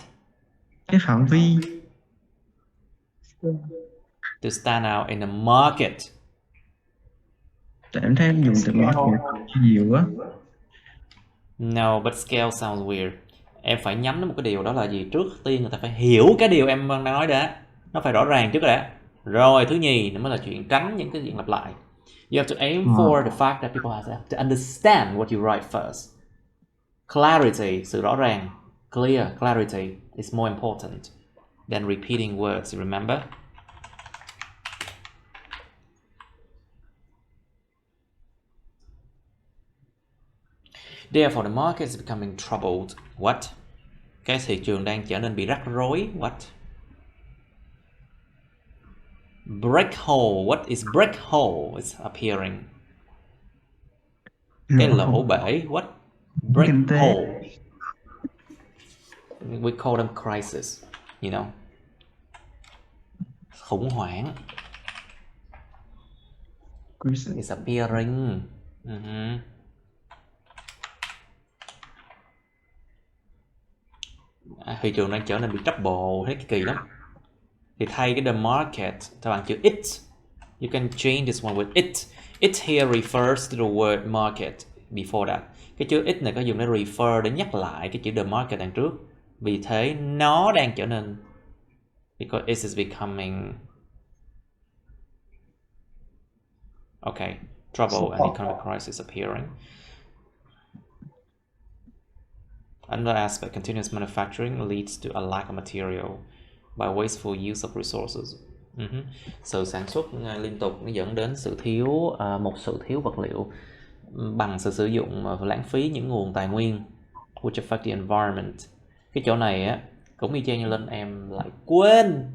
Cái phạm vi. To stand out in the market. Tại em thấy em dùng từ market nhiều á. No, but scale sounds weird. Em phải nhắm đến một cái điều, đó là gì? Trước tiên người ta phải hiểu cái điều em đang nói đã. Nó phải rõ ràng trước đã. Rồi thứ nhì nó mới là chuyện tránh những cái chuyện lặp lại. You have to aim for the fact that people have to understand what you write first. Clarity, sự rõ ràng. Clear, clarity is more important than repeating words, you remember? Therefore, the market is becoming troubled. What? Cái thị trường đang trở nên bị rắc rối. What? Break hole. What is break hole? It's appearing. Cái lỗ bể. What? Break hole. We call them crisis. You know? Khủng hoảng. It's appearing. Thị trường đang trở nên bị trouble, thấy kỳ lắm. Thì thay cái the market ta bằng chữ it, you can change this one with it. It here refers to the word market before that. Cái chữ it này có dùng để refer, để nhắc lại cái chữ the market đằng trước. Vì thế nó đang trở nên, because it is becoming, okay, trouble and economic crisis appearing. Another aspect, continuous manufacturing leads to a lack of material by wasteful use of resources. Sự sản xuất liên tục nó dẫn đến sự thiếu, một sự thiếu vật liệu bằng sự sử dụng lãng phí những nguồn tài nguyên, which affect the environment. Cái chỗ này á cũng y chang như lên em lại quên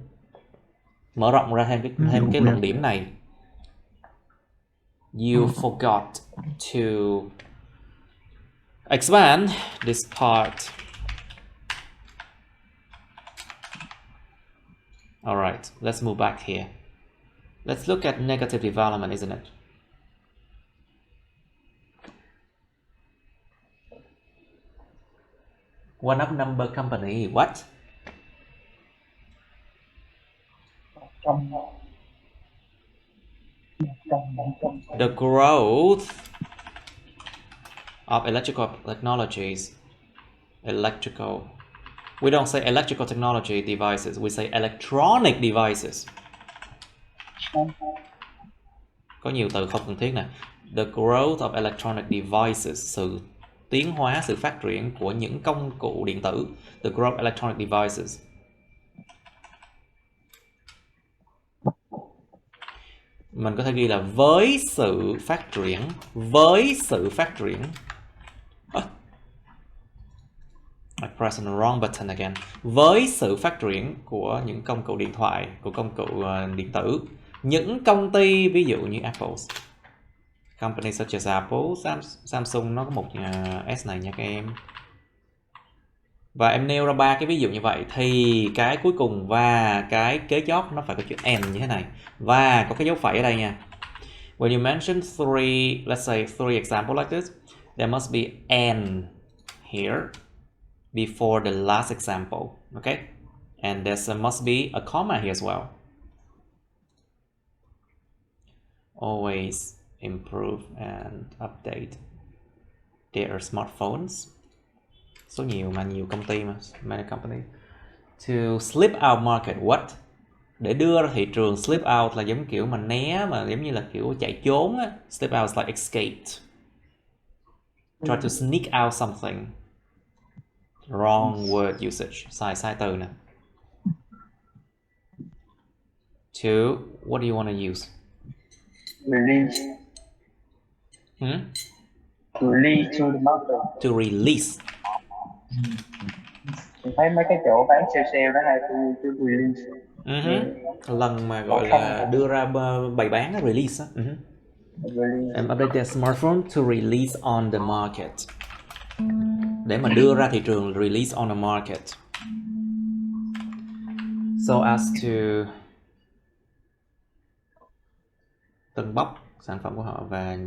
mở rộng ra thêm cái luận điểm này. You forgot to expand this part. All right, let's move back here. Let's look at negative development, isn't it? One up number company, what? The growth of electrical technologies. We don't say electrical technology devices, we say electronic devices. Có nhiều từ không cần thiết nè. The growth of electronic devices, sự tiến hóa, sự phát triển của những công cụ điện tử. The growth of electronic devices mình có thể ghi là với sự phát triển, với sự phát triển. I press the wrong button again. Với sự phát triển của những công cụ điện thoại, của công cụ điện tử, những công ty ví dụ như Apple, company such as Apple, Samsung, nó có một S này nha các em. Và em nêu ra 3 cái ví dụ như vậy thì cái cuối cùng và cái kế chót nó phải có chữ and như thế này và có cái dấu phẩy ở đây nha. When you mention three, let's say three example like this, there must be and here before the last example, okay? And there must be a comma here as well. Always improve and update their smartphones. Số nhiều mà, nhiều công ty mà, many company. To slip out market, what? Để đưa ra thị trường. Slip out là giống kiểu mà né, mà giống như là kiểu chạy trốn á. Slip out is like escape. Try to sneak out something. Wrong word usage. Sai từ nè. To, what do you want to use? Release. To release to the market. To release. Mình thấy mấy cái chỗ bán sale đó hay to release. Lần mà gọi là đưa ra bày bán á, release á. Em update their smartphone to release on the market. Để mà đưa ra thị trường, release on the market. So as to tâng bốc sản phẩm của họ và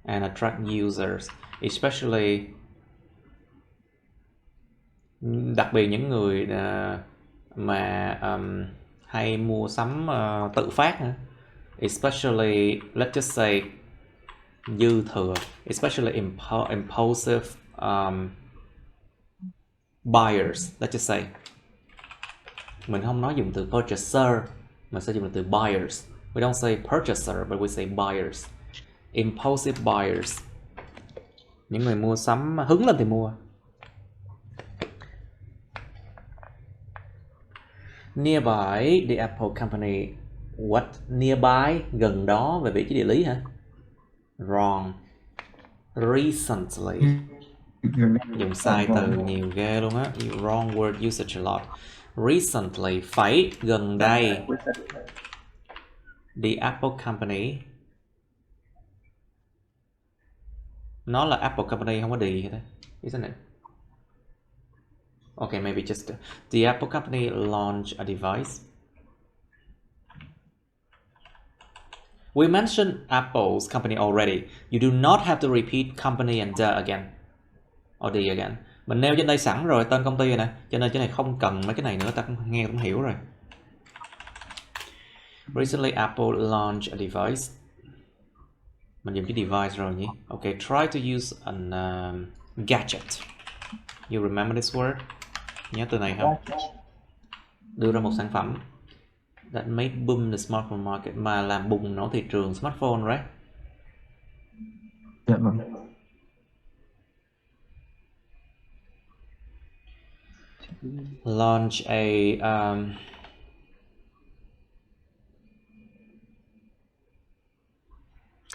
and attract users, especially đặc biệt những người mà hay mua sắm tự phát nữa. Especially, let's just say dư thừa, especially impulsive buyers, let's just say. Mình không nói dùng từ purchaser, mình sẽ dùng từ buyers. We don't say purchaser, but we say buyers. Impulsive buyers. Những người mua sắm hứng lên thì mua. Nearby the Apple company. What? Nearby, gần đó, về vị trí địa lý hả? Wrong. Recently. Dùng sai từ nhiều ghê luôn á. Wrong word usage a lot. Recently, phải, gần đây. The Apple company. Nó là Apple company, không có đi hết. Isn't it? Okay, maybe just the Apple company launched a device. We mentioned Apple's company already. You do not have to repeat company and the again. Or the again. Mình nêu trên đây sẵn rồi tên công ty rồi nè. Cho nên cái này không cần mấy cái này nữa, ta cũng nghe cũng hiểu rồi. Recently Apple launched a device. Mình dùng cái device rồi nhỉ. Okay, try to use an gadget. You remember this word? Nhớ từ này không? Đưa ra một sản phẩm that made boom the smartphone market, mà làm bùng nổ thị trường smartphone, right? Dạ vâng. Launch a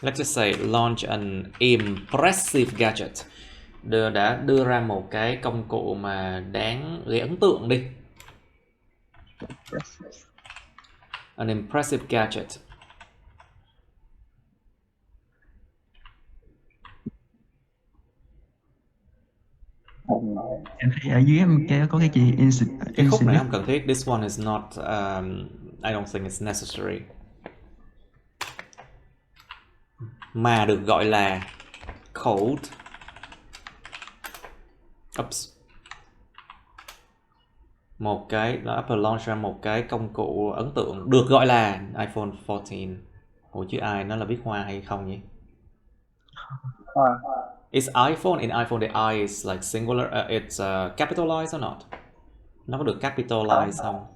let's just say launch an impressive gadget. Đã đưa ra một cái công cụ mà đáng gây ấn tượng đi. An impressive gadget. Em thấy ở dưới em có cái gì Cái khúc này không cần thiết. This one is not I don't think it's necessary. Mà được gọi là called. Oops. Một cái Apple launch ra một cái công cụ ấn tượng được gọi là iPhone 14. Ủa chứ ai nó là viết hoa hay không nhỉ? Is iPhone, in iPhone the I is like singular, it's capitalized or not? Nó có được capitalize không?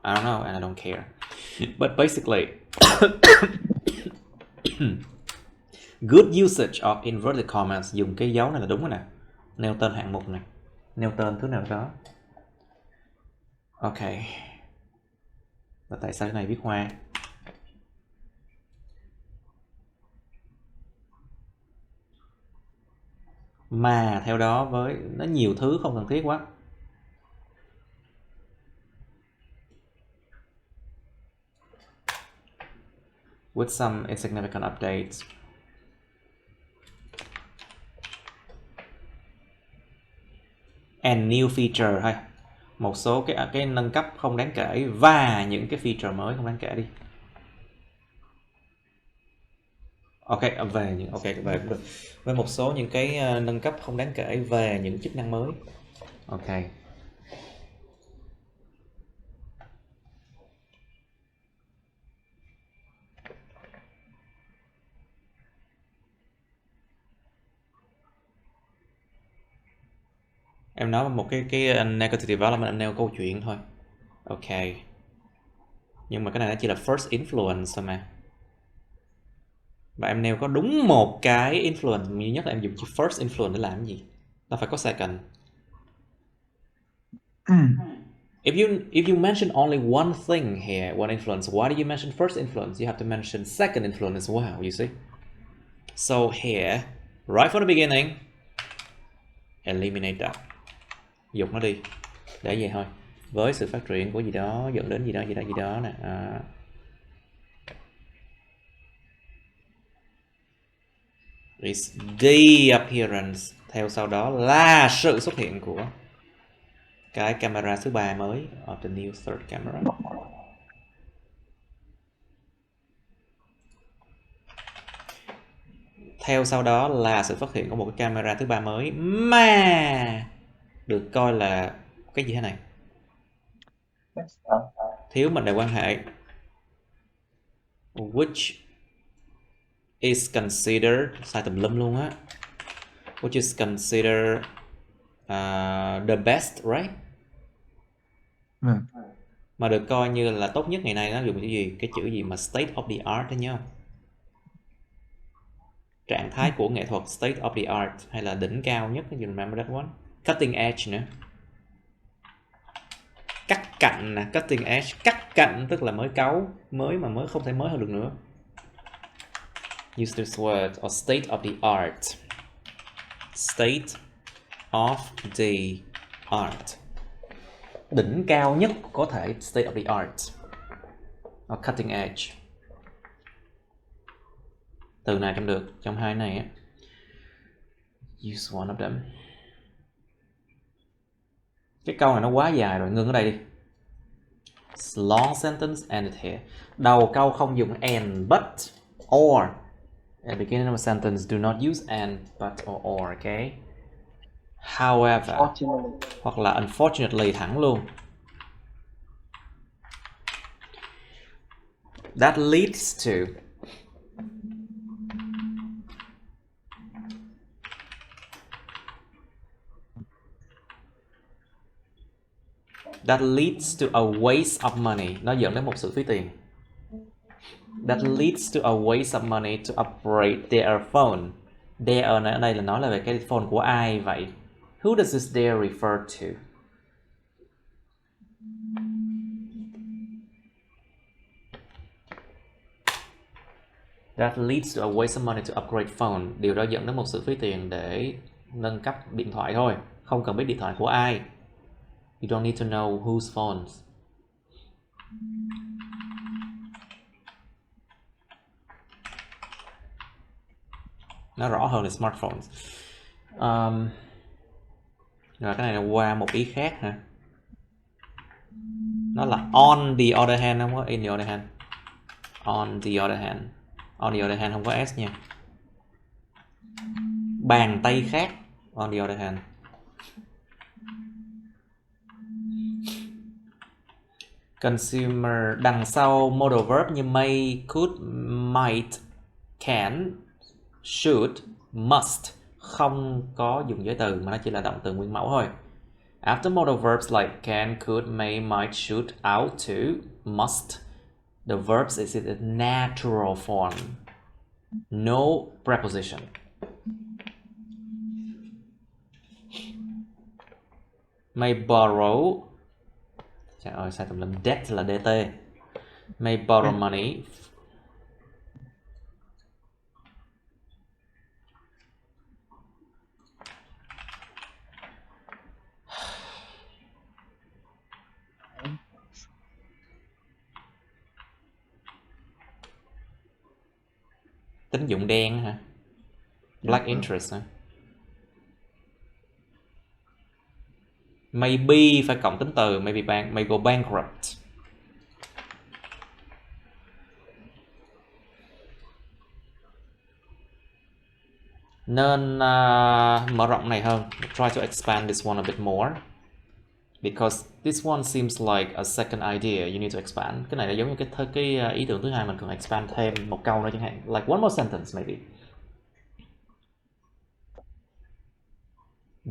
I don't know and I don't care. But basically good usage of inverted commas. Dùng cái dấu này là đúng rồi nè. Nêu tên hạng mục này. Nêu tên thứ nào đó. Ok. Và tại sao cái này viết hoa? Mà theo đó với nó nhiều thứ không cần thiết quá. With some insignificant updates. And new feature hay. Một số cái nâng cấp không đáng kể và những cái feature mới không đáng kể đi. Ok, về những về cũng được. Với một số những cái nâng cấp không đáng kể về những chức năng mới. Ok. Em nói một cái negative development, em nêu câu chuyện thôi. Ok. Nhưng mà cái này nó chỉ là first influence thôi mà. Và em nêu có đúng một cái influence duy nhất là em dùng chữ first influence để làm cái gì? Nó phải có second. If you mention only one thing here, one influence, why do you mention first influence? You have to mention second influence as well, you see? So here, right from the beginning, eliminate that. Dục nó đi. Để vậy thôi. Với sự phát triển của gì đó dẫn đến gì đó nè. Is the appearance. Theo sau đó là sự xuất hiện của cái camera thứ ba mới, of the new third camera. Theo sau đó là sự phát hiện của một cái camera thứ ba mới mà được coi là cái gì thế này? Thiếu mệnh đề quan hệ. Which is considered, sai tùm lum luôn á. Which is considered the best, right? Mà được coi như là tốt nhất ngày nay nó dùng chữ gì? Cái chữ gì mà state of the art đó nhớ không? Trạng thái của nghệ thuật, state of the art, hay là đỉnh cao nhất, you remember that one? Cutting edge nữa. Cắt cạnh nè, cutting edge, cắt cạnh tức là mới cáu, mới mà mới không thể mới hơn được nữa. Use this word, or state of the art. State of the art. Đỉnh cao nhất có thể, state of the art. Or cutting edge. Từ này trong được, trong hai này á. Use one of them. Cái câu này nó quá dài rồi, ngưng ở đây đi. Long sentence ended here. Đầu câu không dùng and, but, or. At the beginning of a sentence, do not use and, but, or, okay? However, hoặc là unfortunately thẳng luôn. That leads to. That leads to a waste of money. Nó dẫn đến một sự phí tiền. That leads to a waste of money to upgrade their phone. Their ở đây là nói là về cái phone của ai vậy? Who does this their refer to? That leads to a waste of money to upgrade phone. Điều đó dẫn đến một sự phí tiền để nâng cấp điện thoại thôi. Không cần biết điện thoại của ai. You don't need to know whose phones. Nó rõ hơn là smartphones. Rồi cái này là qua một ý khác hả? Nó là on the other hand, không có in the other hand. On the other hand. On the other hand không có s nha. Bàn tay khác. On the other hand. Consumer đằng sau modal verb như may, could, might, can, should, must không có dùng giới từ mà nó chỉ là động từ nguyên mẫu thôi. After modal verbs like can, could, may, might, should, ought to, must, the verbs is in a natural form. No preposition. May borrow. Trời ơi, sai tùm lum. Debt là DT. May borrow money. Tín dụng đen hả? Black interest hả? Maybe phải cộng tính từ. Maybe may go bankrupt. Nên mở rộng này hơn. Try to expand this one a bit more. Because this one seems like a second idea. You need to expand. Cái này là giống như cái ý tưởng thứ hai, mình cần expand thêm một câu nữa chẳng hạn. Like one more sentence maybe.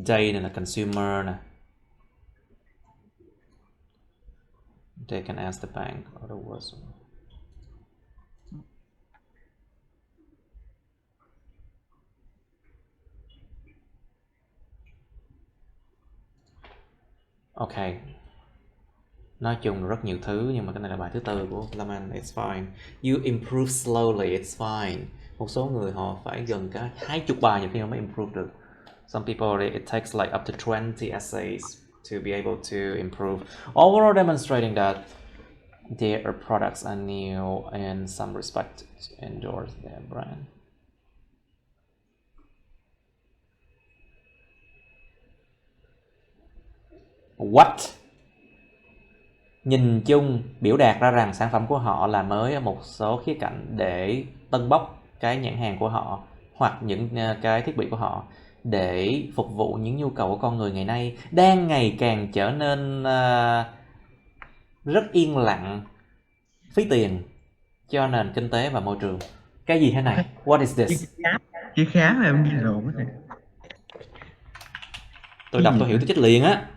They này là consumer nè. They can ask the bank. Other words. Ok. Nói chung là rất nhiều thứ, nhưng mà cái này là bài thứ tư của Lâm Anh. It's fine. You improve slowly. It's fine. Một số người họ phải gần cả 20 bài nhiều khi họ mới improve được. Some people, it takes like up to 20 essays to be able to improve. Overall demonstrating that their products are new in some respect to endorse their brand. What? Nhìn chung biểu đạt ra rằng sản phẩm của họ là mới ở một số khía cạnh để tâng bốc cái nhãn hàng của họ hoặc những cái thiết bị của họ để phục vụ những nhu cầu của con người ngày nay đang ngày càng trở nên rất yên lặng, phí tiền cho nền kinh tế và môi trường. Cái gì thế này? What is this? Chữ khá mà em ghi lộn á. Tôi đọc tôi hiểu tôi chết liền á.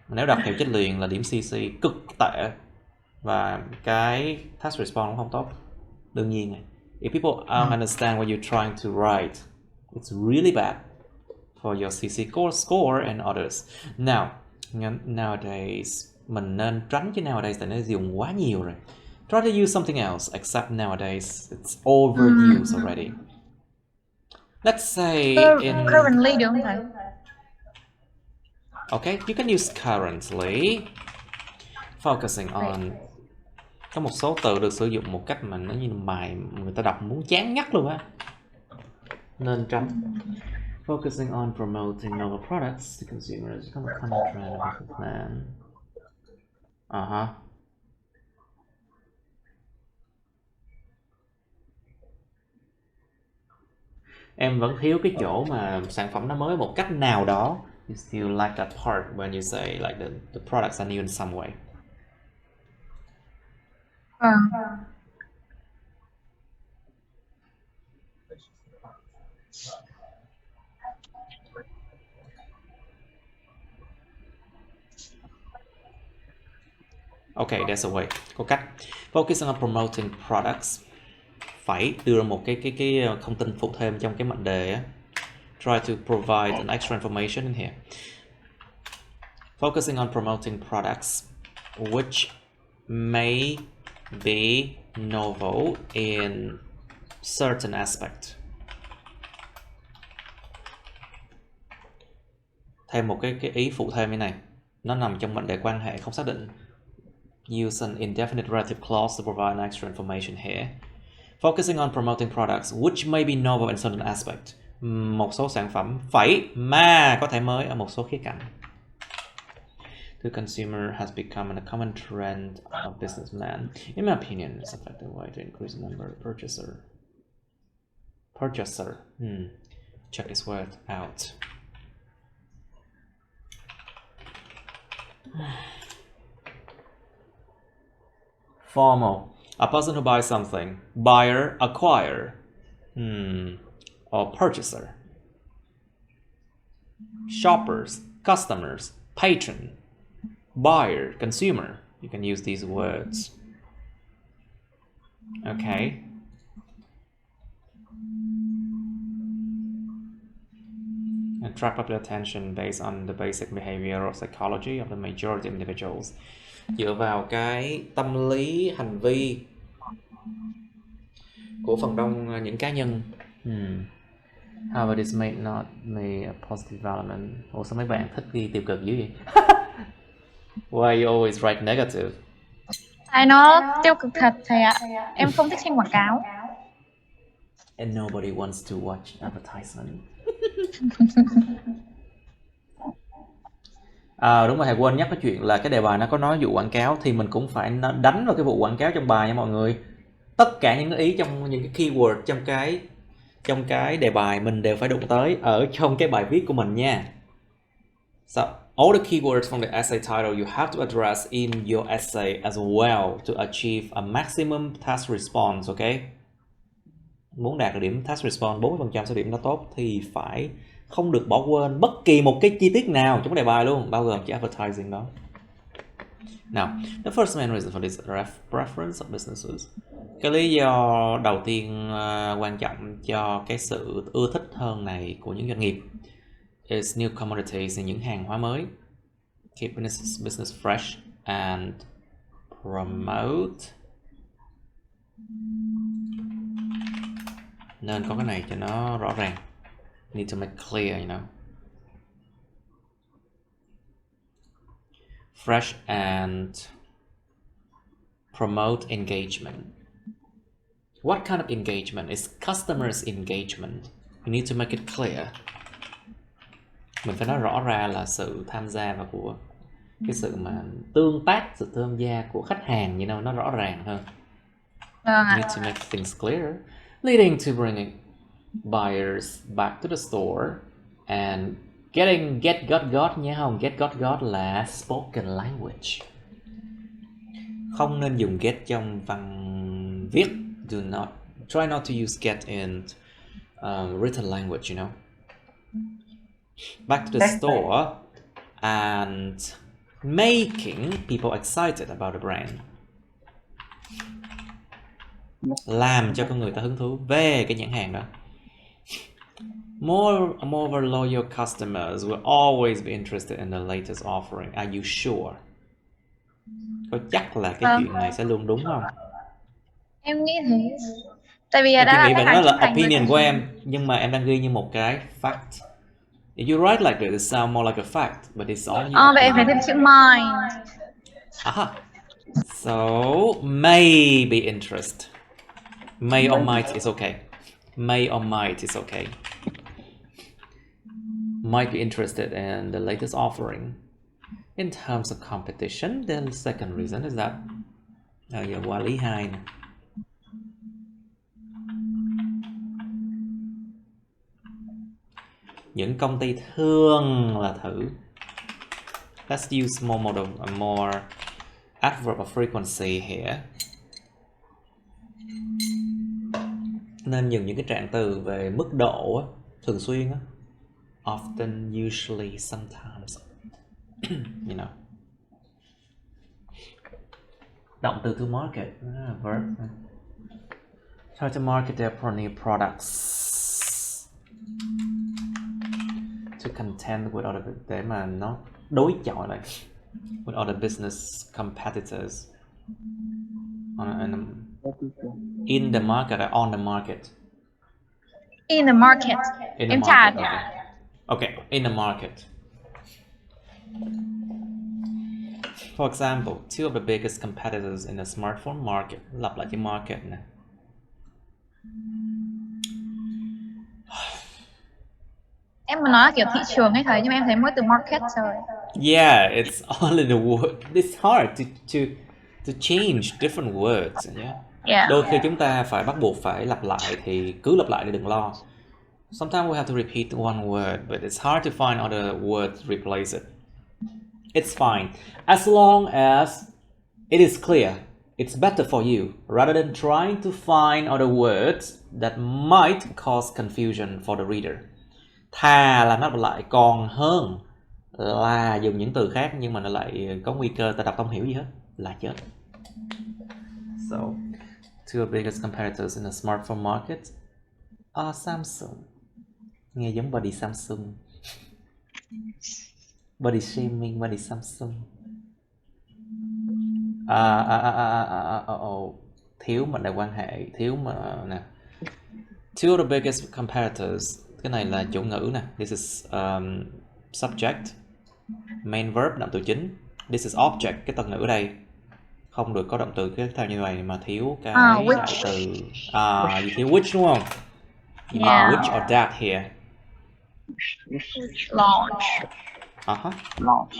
Nếu đọc hiểu chết liền là điểm CC cực tệ. Và cái task response cũng không tốt. Đương nhiên này. If people don't understand what you're trying to write, it's really bad for your CC score and others. Now, nowadays, mình nên tránh chứ nowadays tại nó dùng quá nhiều rồi. Try to use something else, except nowadays it's overused already. Let's say currently được không thầy? Okay, you can use currently. Focusing on. Có một số từ được sử dụng một cách mà nó như mài người ta đọc muốn chán ngắt luôn á. Nên tránh. Focusing on promoting novel products to consumers. Become a common trend of business plan. Em vẫn thiếu cái chỗ mà sản phẩm nó mới một cách nào đó. You still like that part when you say like the products are new in some way. Okay, there's a way. Có cách. Focusing on promoting products. Phải đưa ra một cái thông tin phụ thêm trong cái mệnh đề á. Try to provide an extra information in here. Focusing on promoting products which may be novel in certain aspect. Thêm một cái ý phụ thêm như này. Nó nằm trong mệnh đề quan hệ không xác định. Use an indefinite relative clause to provide an extra information here. Focusing on promoting products which may be novel in certain aspect. Một số sản phẩm phải mà có thể mới ở một số khía cạnh. The consumer has become a common trend of businessmen. In my opinion, it's an effective way to increase the number of purchaser. Check this word out. Formal. A person who buys something. Buyer, acquire. Or purchaser. Shoppers, customers, patron. Buyer, consumer. You can use these words. Okay. Attract popular attention based on the basic behavioral psychology of the majority of individuals. Dựa vào cái tâm lý hành vi của phần đông những cá nhân. However, this may not be a positive development. Ủa sao mấy bạn thích ghi tiêu cực dữ vậy? Why you always write negative? Thầy nó tiêu cực thật thầy ạ. Em không thích xem quảng cáo. And nobody wants to watch advertisement. Đúng rồi, thầy quên nhắc cái chuyện là cái đề bài nó có nói vụ quảng cáo thì mình cũng phải đánh vào cái vụ quảng cáo trong bài nha mọi người. Tất cả những ý trong những cái keyword trong cái đề bài mình đều phải đụng tới ở trong cái bài viết của mình nha. So, all the keywords from the essay title you have to address in your essay as well to achieve a maximum task response, okay? Muốn đạt được điểm task response 40% số điểm nó tốt thì phải không được bỏ quên bất kỳ một cái chi tiết nào trong đề bài luôn, bao gồm chỉ advertising đó. Now, the first main reason for this preference of businesses. Cái lý do đầu tiên quan trọng cho cái sự ưa thích hơn này của những doanh nghiệp is new commodities, là những hàng hóa mới. Keep business fresh and promote. Nên có cái này cho nó rõ ràng. Need to make clear, you know. Fresh and promote engagement. What kind of engagement? It's customers engagement. You need to make it clear. Mình phải nói rõ ra là sự tham gia và của cái sự mà tương tác, sự tham gia của khách hàng, you know, nó rõ ràng hơn. You need to make things clear, leading to bringing buyers back to the store and get got nhé không? Get got là spoken language. Không nên dùng get trong văn viết. Try not to use get in written language, you know. Back to the store and making people excited about the brand. Làm cho con người ta hứng thú về cái nhãn hàng đó. More loyal customers will always be interested in the latest offering. Are you sure? Có chắc là cái chuyện này sẽ luôn đúng không? Em nghĩ thế. Tại vì Em đã chỉ nghĩ là vậy, đó là opinion của em, nhưng mà em đang ghi như một cái fact. If you write like this, it sounds more like a fact, but it's only vậy em phải thêm chữ mind. So, may be interest. May or might is okay. May or might is okay. Might be interested in the latest offering. In terms of competition, the second reason is that giờ qua lý 2 nè. Những công ty thường là thử. Let's use more adverb of frequency here. Nên dùng những cái trạng từ về mức độ á, thường xuyên á. Often, usually, sometimes. You know. Động từ to market, verb. Try to market their new products to contend with other, để mà nó đối chọi lại with other business competitors in the market or on the market. In the market. Em trả. Okay, in the market. For example, two of the biggest competitors in the smartphone market. Lặp lại chữ market nè. Em muốn nói là kiểu thị trường ấy thầy, nhưng mà em thấy mỗi từ market rồi. Yeah, it's only the word. It's hard to change different words. Yeah. Đôi khi chúng ta phải bắt buộc phải lặp lại thì cứ lặp lại đi, đừng lo. Sometimes we have to repeat one word, but it's hard to find other words to replace it. It's fine. As long as it is clear, it's better for you, rather than trying to find other words that might cause confusion for the reader. Thà là nó lặp lại còn hơn là dùng những từ khác nhưng mà nó lại có nguy cơ ta đọc không hiểu gì hết, là chết. So, two of the biggest competitors in the smartphone market are Samsung. Nghe giống body Samsung. Body shaming, body Samsung. Thiếu mệnh đề quan hệ, thiếu mà nè. Two of the biggest competitors. Cái này là chủ ngữ nè. This is subject, main verb, động từ chính. This is object, cái từ ngữ ở đây. Không được có động từ tiếp theo như vậy mà thiếu cái đại từ. You thiếu which đúng không? You need which or that here. Launch. Launch.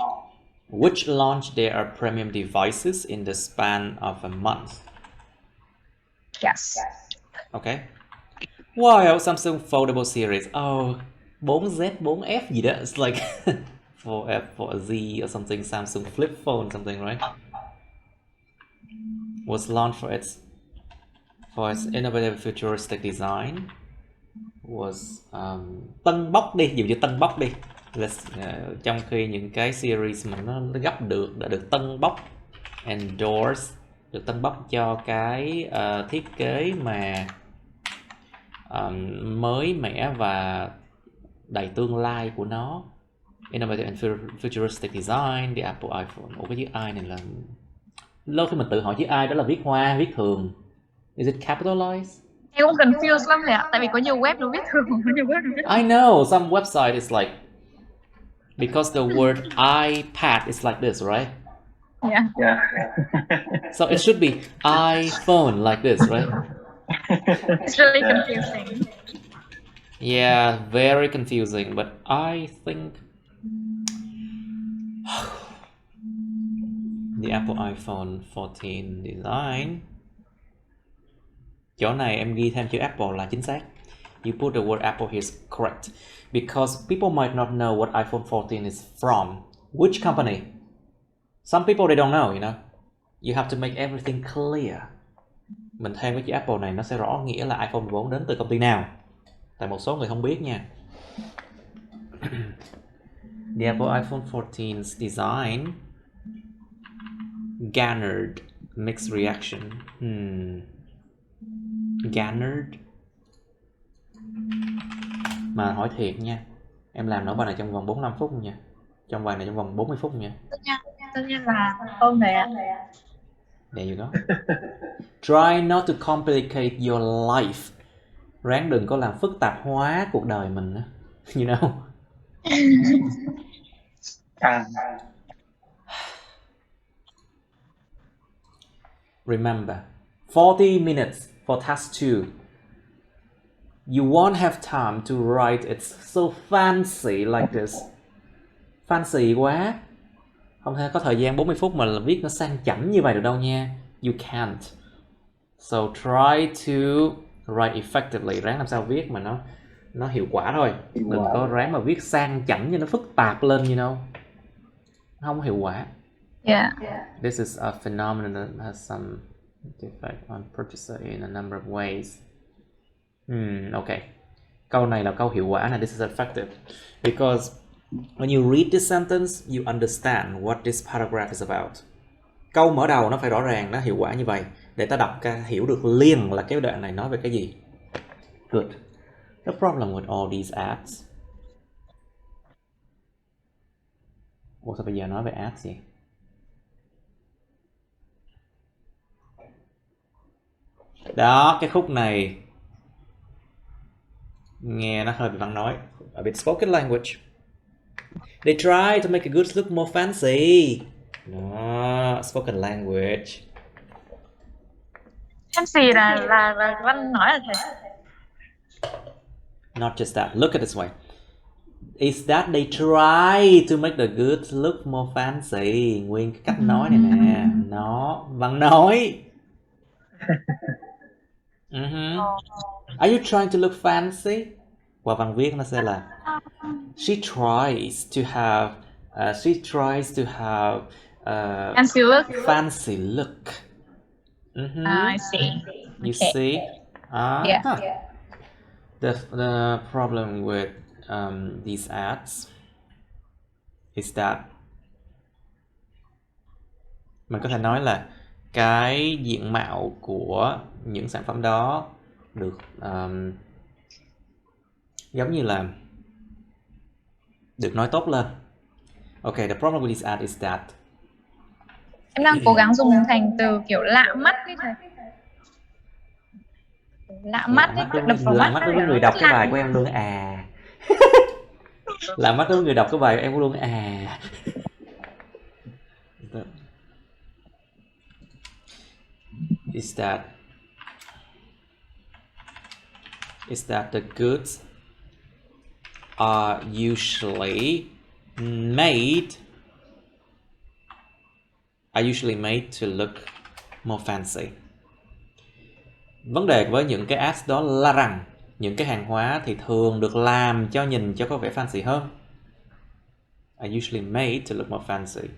Which launched their premium devices in the span of a month. Yes. Okay. Wow, Samsung Foldable series. Oh, 4Z, 4F gì đó. It's like 4F, 4Z or something. Samsung flip phone something, right? Was launched for its innovative futuristic design. Was tân bốc đi, dùng chữ tân bốc đi. Trong khi những cái series mà nó gấp được đã được tân bốc, endorse, được tân bốc cho cái thiết kế mà mới mẻ và đầy tương lai của nó. Innovative and futuristic design, the Apple iPhone. Ủa cái chữ I này là lâu khi mình tự hỏi chữ I đó là viết hoa, viết thường. Is it capitalized? Em cũng confused lắm thầy ạ, tại vì có nhiều web nó viết thường, có nhiều web nó viết. I know some website is like, because the word iPad is like this, right? Yeah. So it should be iPhone like this, right? It's really confusing. Yeah, very confusing, but I think the Apple iPhone 14 design. Chỗ này em ghi thêm chữ Apple là chính xác. You put the word Apple here is correct. Because people might not know what iPhone 14 is from. Which company? Some people they don't know, you know. You have to make everything clear. Mình thêm cái chữ Apple này nó sẽ rõ nghĩa là iPhone 14 đến từ công ty nào. Tại một số người không biết nha. The Apple iPhone 14's design garnered mixed reaction. Garnered. Mà hỏi thiệt nha, em làm nốt bài này trong vòng 45 phút nha. Trong bài này trong vòng 40 phút nha. Tất nhiên là không thầy ạ. There you go. Try not to complicate your life. Ráng đừng có làm phức tạp hóa cuộc đời mình. You know. Remember, 40 minutes for task 2. You won't have time to write it so fancy like this. Fancy quá. Không thể có thời gian 40 phút mà viết nó sang chảnh như vậy được đâu nha. You can't. So try to write effectively. Ráng làm sao viết mà nó hiệu quả thôi. Đừng có ráng mà viết sang chảnh cho nó phức tạp lên, you know. Không hiệu quả. Yeah. This is a phenomenon that has some effect on purchaser in a number of ways. Okay. Câu này là câu hiệu quả này. This is effective. Because when you read this sentence, you understand what this paragraph is about. Câu mở đầu nó phải rõ ràng, nó hiệu quả như vậy. Để ta đọc ca hiểu được liền là cái đoạn này nói về cái gì. Good. The problem with all these ads. Ủa sao bây giờ nói về ads gì? Đó, cái khúc này nghe nó hơi bị văn nói. A bit spoken language. They try to make a good look more fancy. No, spoken language. Fancy là văn nói là thầy. Not just that. Look at this way. Is that they try to make the good look more fancy. Nguyên cái cách nói này nè. Nó văn nói. Are you trying to look fancy? Qua văn viết nó sẽ là she tries to have Fancy look. Fancy look. I see. You Okay. see? Yeah. The problem with these ads is that mình có thể nói là cái diện mạo của những sản phẩm đó được giống như là Được nói tốt lên. Okay, the problem with this ad is that Em đang cố gắng dùng thành từ kiểu lạ mắt ấy thầy. Lạ mắt ấy, đập vào lạ mắt mắt nó đối với kiểu người nó đọc rất cái lạ. bài của em luôn à. Lạ mắt đối với người đọc cái bài của em luôn à. Is that the goods are usually made to look more fancy. Vấn đề với những cái ads đó là rằng những cái hàng hóa thì thường được làm cho nhìn cho có vẻ fancy hơn. Are usually made to look more fancy.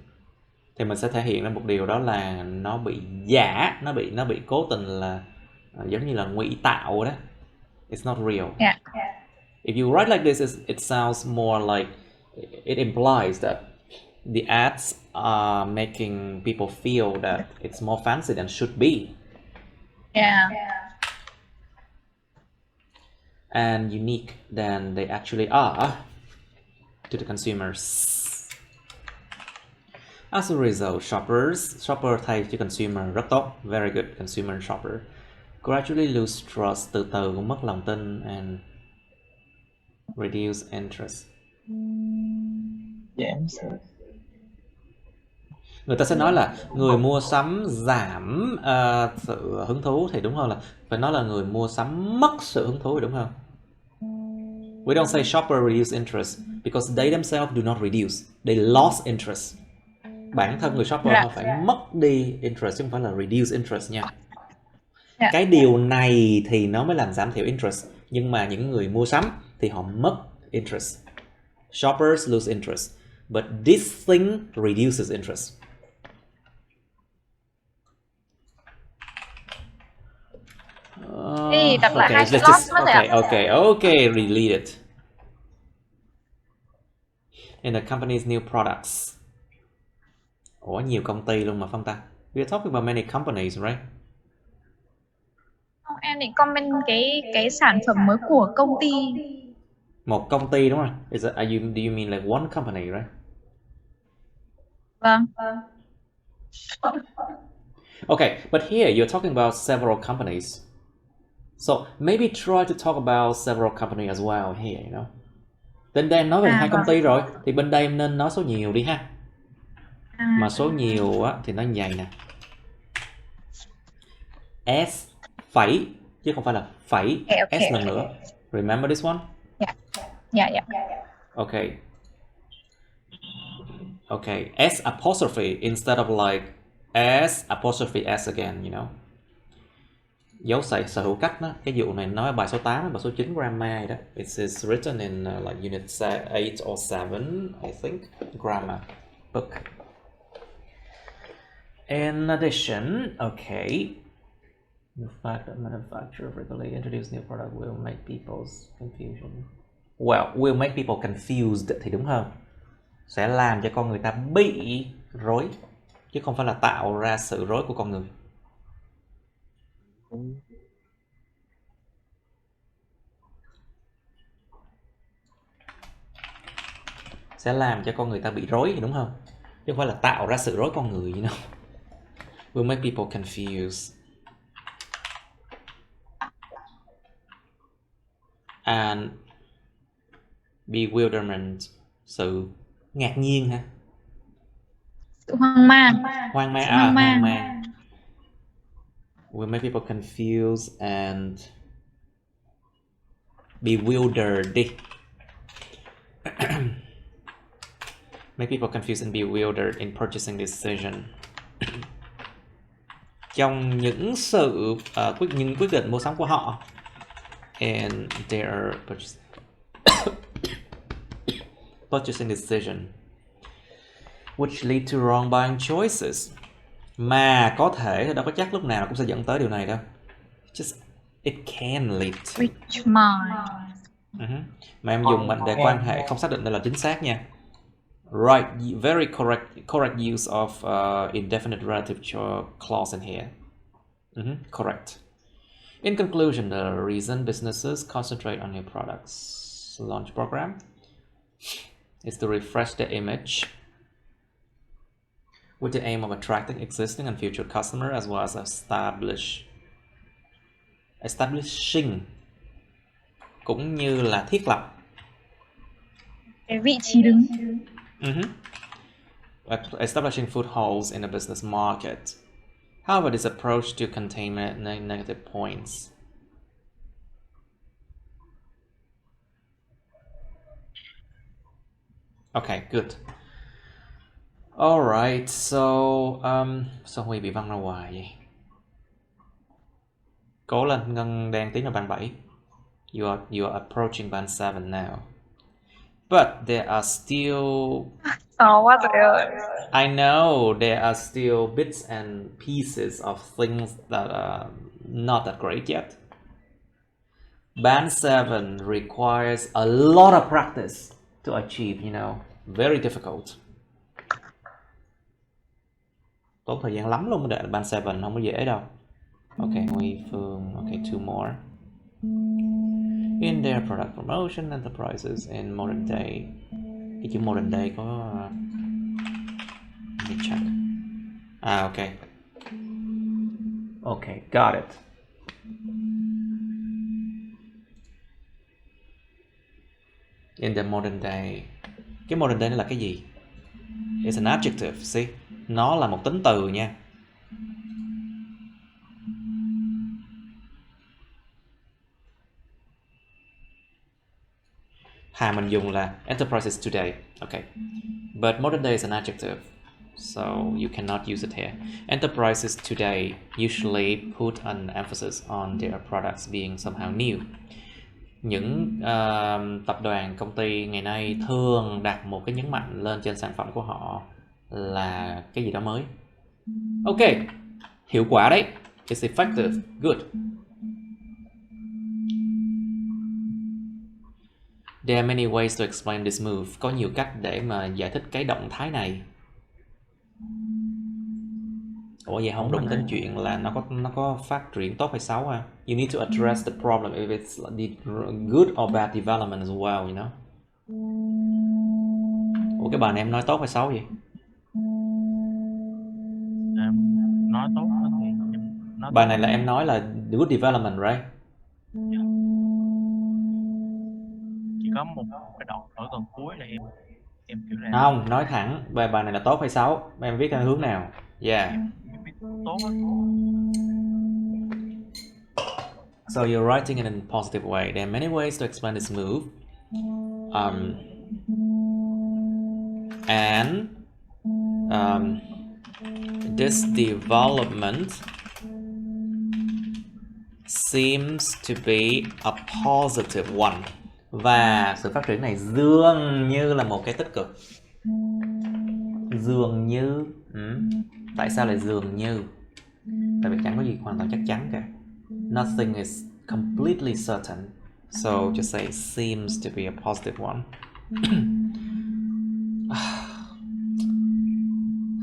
Thì mình sẽ thể hiện ra một điều đó là nó bị giả, nó bị cố tình là giống như là ngụy tạo đó. It's not real. Yeah. If you write like this, it sounds more like it implies that the ads are making people feel that it's more fancy than should be. Yeah. And unique than they actually are to the consumers. As a result, shopper thay cho consumer rất tốt, very good consumer shopper, gradually lose trust, từ từ cũng mất lòng tin and reduce interest. Giảm sự Người ta sẽ nói là người mua sắm giảm sự hứng thú, thì đúng hơn là phải nói là người mua sắm mất sự hứng thú, đúng không? We don't say shopper reduce interest because they themselves do not reduce, they lost interest. Bản thân người shopper họ phải mất đi interest chứ không phải là reduce interest nha. Cái điều này thì nó mới làm giảm thiểu interest, nhưng mà những người mua sắm thì họ mất interest. Shoppers lose interest, but this thing reduces interest. Đọc lại hai chữ let's lost mất rồi ạ. okay, delete it. In the company's new products. Ủa, nhiều công ty luôn mà Phong ta. We're talking about many companies, right? Không, em định comment cái sản phẩm mới của công ty. Một công ty đúng không? Do you mean like one company, right? Vâng. Okay, but here you're talking about several companies. So maybe try to talk about several companies as well here, you know. Bên đây em nói về hai công ty rồi, thì bên đây em nên nói số nhiều đi ha. Mà số nhiều á thì nó như vậy nè. S phẩy chứ không phải là phẩy. S lần nữa. Remember this one? Yeah. Okay. Okay, S apostrophe instead of like S apostrophe S again, you know. Dấu sở hữu cách đó. Cái vụ này nói bài số 8, bài số 9 grammar đó. It is written in like unit 8 or 7, I think, grammar book. In addition, okay, the fact that manufacturers regularly introduce new product will make people's confusion. Well, will make people confused thì đúng hơn. Sẽ làm cho con người ta bị rối, chứ không phải là tạo ra sự rối của con người. Sẽ làm cho con người ta bị rối thì đúng không? Chứ không phải là tạo ra sự rối con người, you know. Will make people confused. And bewilderment, sự ngạc nhiên ha. Sự hoang mang. Hoang mang. Will make people confused and bewildered. Make people confused and bewildered in purchasing decision. Trong những sự những quyết định mua sắm của họ, and their purchasing decision, which lead to wrong buying choices. Mà có thể, đâu có chắc lúc nào cũng sẽ dẫn tới điều này đâu. Just it can lead to. Which mind. Mà em dùng mệnh đề quan hệ không xác định đây là chính xác nha. Right, very correct use of indefinite relative clause in here. Correct. In conclusion, the reason businesses concentrate on new products launch program. is to refresh the image with the aim of attracting existing and future customers as well as establishing cũng như là thiết lập Cái vị trí đứng. Establishing footholds in the business market. However, this approach to contain negative points. Okay, good. Alright, so sao Huy bị văng ra ngoài vậy? Cố lên, Ngân đang tiến vào band 7. You are approaching band 7 now. But there are still... Khó quá rồi ơi. I know there are still bits and pieces of things that are not that great yet. Band 7 requires a lot of practice to achieve, you know, very difficult. Tốn thời gian lắm luôn để band 7, không có dễ đâu. Okay, Huy Phương, okay, 2 more. In their product promotion enterprises in modern day. Cái chữ modern day có... Let me check. Okay. Okay, got it. In the modern day. Cái modern day nó là cái gì? It's an adjective, see? Nó là một tính từ nha. Hà mình dùng là enterprises today. Okay. But modern day is an adjective, so you cannot use it here. Enterprises today usually put an emphasis on their products being somehow new. Những tập đoàn, công ty ngày nay thường đặt một cái nhấn mạnh lên trên sản phẩm của họ là cái gì đó mới. Ok, hiệu quả đấy. It's effective. Good. There are many ways to explain this move. Có nhiều cách để mà giải thích cái động thái này. Ủa vậy không đụng đến chuyện là nó có phát triển tốt hay xấu ha? You need to address the problem if it's the good or bad development as well, you know. Ủa cái bài này em nói tốt hay xấu vậy? Nói tốt thì bài này là em nói là good development, right? Chỉ có một cái đoạn ở gần cuối là em kiểu là không, nói thẳng bài này là tốt hay xấu, em viết theo hướng nào? Yeah. Tốt. So you're writing it in a positive way. There are many ways to explain this move. This development seems to be a positive one. Và sự phát triển này dường như là một cái tích cực. Dường như. Tại sao lại dường như? Tại vì chẳng có gì hoàn toàn chắc chắn cả. Nothing is completely certain. So just say seems to be a positive one.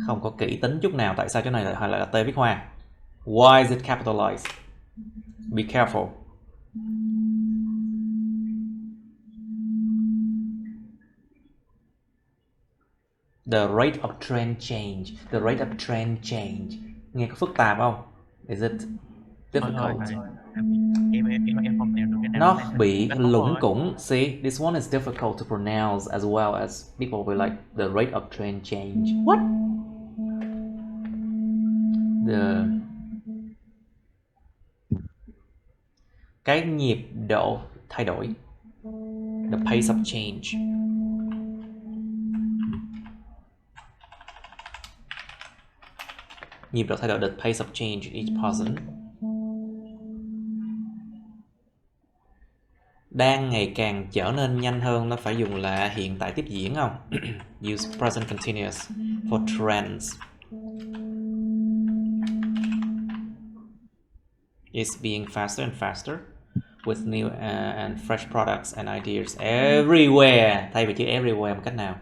Không có kỹ tính chút nào. Tại sao chỗ này lại là T viết hoa? Why is it capitalized? Be careful. The rate of trend change. The rate of trend change. Nghe có phức tạp không? Is it difficult? Em không tìm được cái nào. Nó bị lủng củng. See, this one is difficult to pronounce as well as people will like the rate of trend change. What? Cái nhịp độ thay đổi. The pace of change. Nhịp độ thay đổi, the pace of change in each person. Đang ngày càng trở nên nhanh hơn, nó phải dùng là hiện tại tiếp diễn không? Use present continuous for trends. It's being faster and faster with new and fresh products and ideas everywhere. Thay vì chữ everywhere một cách nào?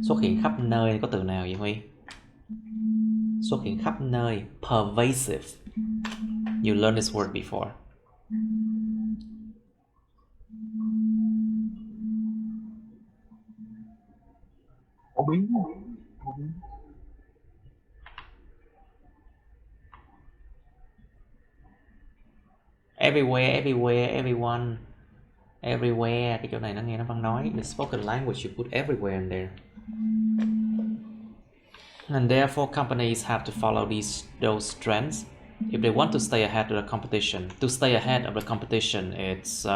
Xuất hiện khắp nơi, có từ nào vậy Huy? Xuất hiện khắp nơi. Pervasive. You learned this word before. phổ biến. Everywhere, everywhere, everyone, everywhere. Cái chỗ này nó nghe nó văn nói. The spoken language, you put everywhere in there. And therefore companies have to follow those trends if they want to stay ahead of the competition. To stay ahead of the competition, it's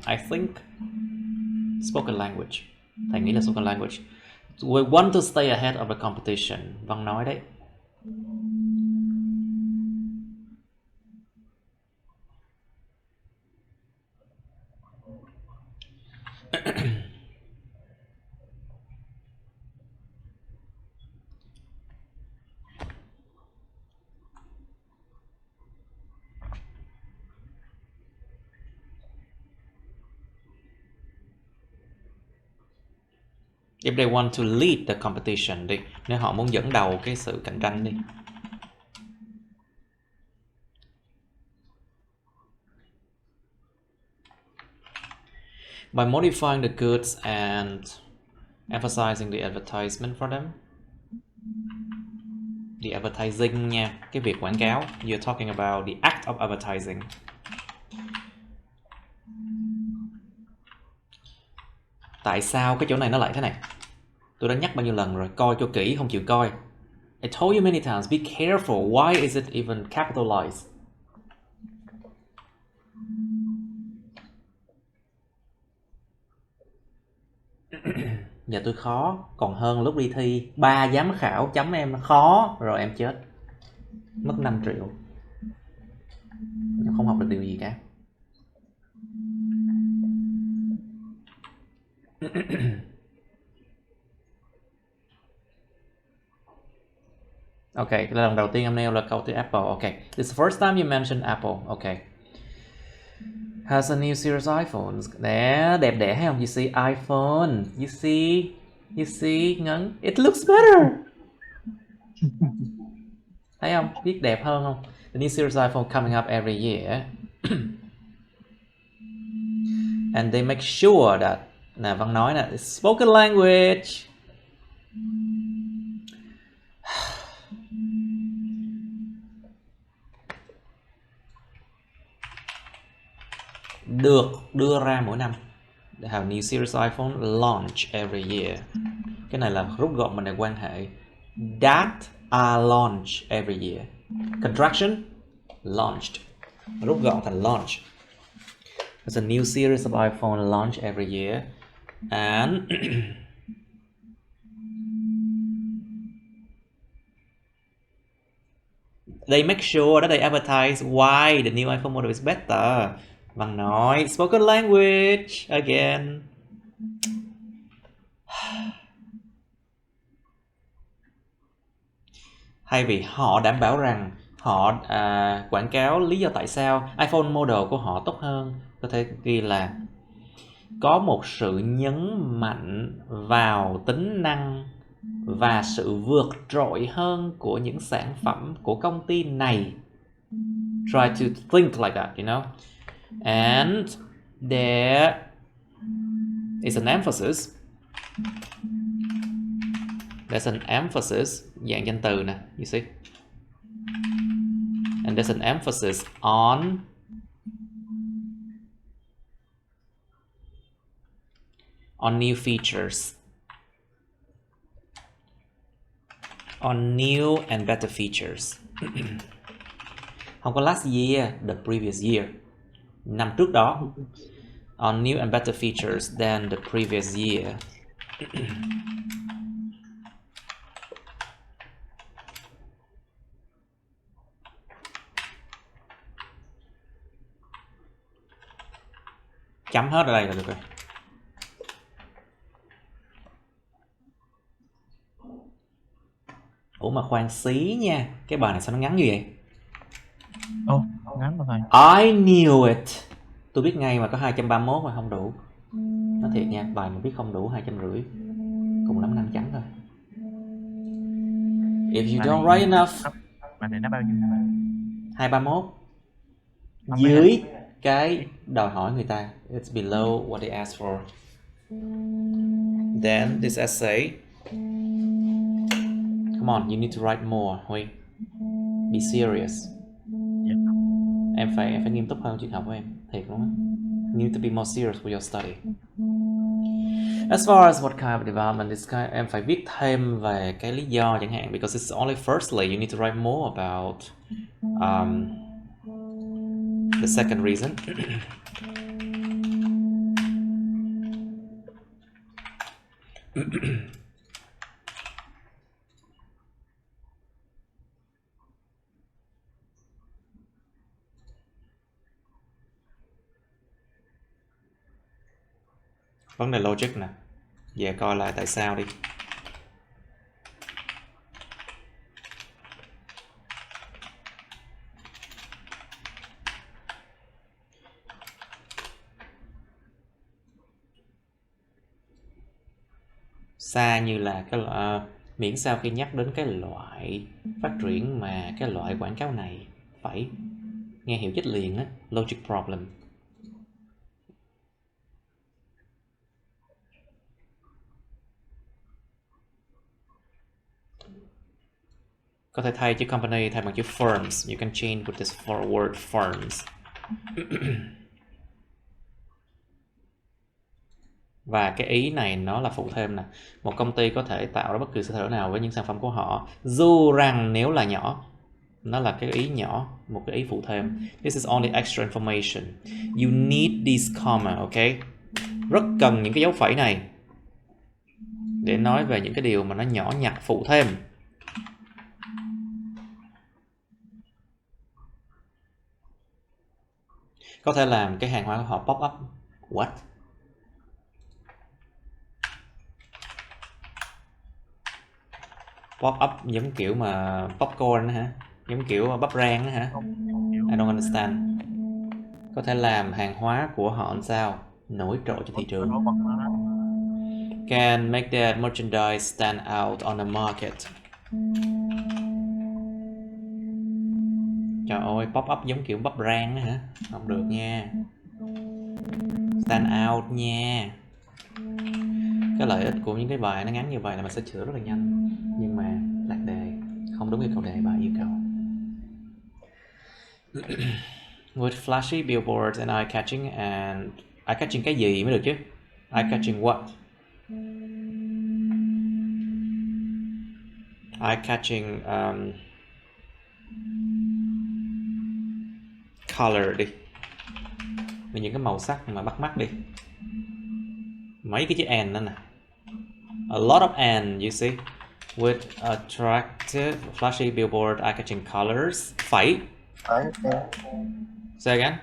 I think spoken language. Thầy nghĩ là spoken language. We want to stay ahead of the competition. Văn nói đấy. If they want to lead the competition đi, nếu họ muốn dẫn đầu cái sự cạnh tranh đi. By modifying the goods and emphasizing the advertisement for them. The advertising nha, cái việc quảng cáo. You're talking about the act of advertising. Tại sao cái chỗ này nó lại thế này? Tôi đã nhắc bao nhiêu lần rồi, coi cho kỹ không chịu coi. I told you many times, be careful. Why is it even capitalized? Giờ tôi khó, còn hơn lúc đi thi 3 giám khảo chấm em khó, rồi em chết. Mất 5 triệu. Không học được điều gì cả. Ok, lần đầu tiên em nêu là câu từ Apple. Ok, this is the first time you mentioned Apple. Ok. Has a new series iPhones. Nè, đẹp đẽ hay không? You see iPhone. You see ngấn. It looks better. Thấy không? Biết đẹp hơn không? The new series iPhone coming up every year. And they make sure that, nè, Văn nói nè, it's spoken language. Được đưa ra mỗi năm. They have new series iPhone launch every year. Cái này là rút gọn mình để quan hệ. That are launched every year. Contraction, launched. Rút gọn thành launch. There's a new series of iPhone launched every year. And they make sure that they advertise why the new iPhone model is better. Văn nói spoken language again. Hay vì họ đảm bảo rằng họ quảng cáo lý do tại sao iPhone model của họ tốt hơn. Có thể ghi là có một sự nhấn mạnh vào tính năng và sự vượt trội hơn của những sản phẩm của công ty này. Try to think like that, you know. And there is an emphasis. There's an emphasis, dạng danh từ nè, you see. And there's an emphasis on new features. On new and better features. Không có last year, the previous year. Năm trước đó. On new and better features than the previous year. Chấm hết ở đây là được rồi. Ủa mà khoan xí nha, cái bài này sao nó ngắn như vậy? Ồ, ngắn rồi thầy. I knew it. Tôi biết ngay mà có 231 mà không đủ. Nói thiệt nha, bài mà biết không đủ 250. Cùng lắm 5 chấm thôi. If you don't write enough. Bài này nó bao nhiêu? 231. Dưới cái đòi hỏi người ta. It's below what they asked for. Then this essay Come on, you need to write more. Huy, be serious. Dạ. Em phải nghiêm túc hơn chuyện học của em, thiệt luôn á. You need to be more serious with your study. As far as what kind of development this kind, em phải viết thêm về cái lý do chẳng hạn, because it's only firstly you need to write more about the second reason. Vấn đề logic nè, về coi lại tại sao đi. Xa như là cái miễn sao khi nhắc đến cái loại phát triển mà cái loại quảng cáo này phải nghe hiểu chích liền á, logic problem. Có thể thay chữ company thay bằng chữ firms. You can change with this word firms. Và cái ý này nó là phụ thêm nè. Một công ty có thể tạo ra bất kỳ sự thay đổi nào với những sản phẩm của họ, dù rằng nếu là nhỏ. Nó là cái ý nhỏ, một cái ý phụ thêm. This is only extra information. You need this comma, okay? Rất cần những cái dấu phẩy này để nói về những cái điều mà nó nhỏ nhặt phụ thêm. Có thể làm cái hàng hóa của họ pop up. What? Pop up giống kiểu mà popcorn hả? Giống kiểu bắp rang hả? I don't understand. Có thể làm hàng hóa của họ làm sao? Nổi trội trên thị trường. Can make their merchandise stand out on the market. Trời ơi, pop up giống kiểu bắp rang hả? Không được nha. Stand out nha. Cái lợi ích của những cái bài nó ngắn như vậy là mình sẽ chữa rất là nhanh. Nhưng mà lạc đề không đúng yêu cầu đề bài yêu cầu. With flashy billboards and eye-catching eye-catching cái gì mới được chứ? Eye-catching what? Eye-catching color đi. Vì những cái màu sắc mà bắt mắt đi. Mấy cái chữ and đó nè. A lot of and, you see. With attractive flashy billboard eye-catching colors. Phẩy. Say again.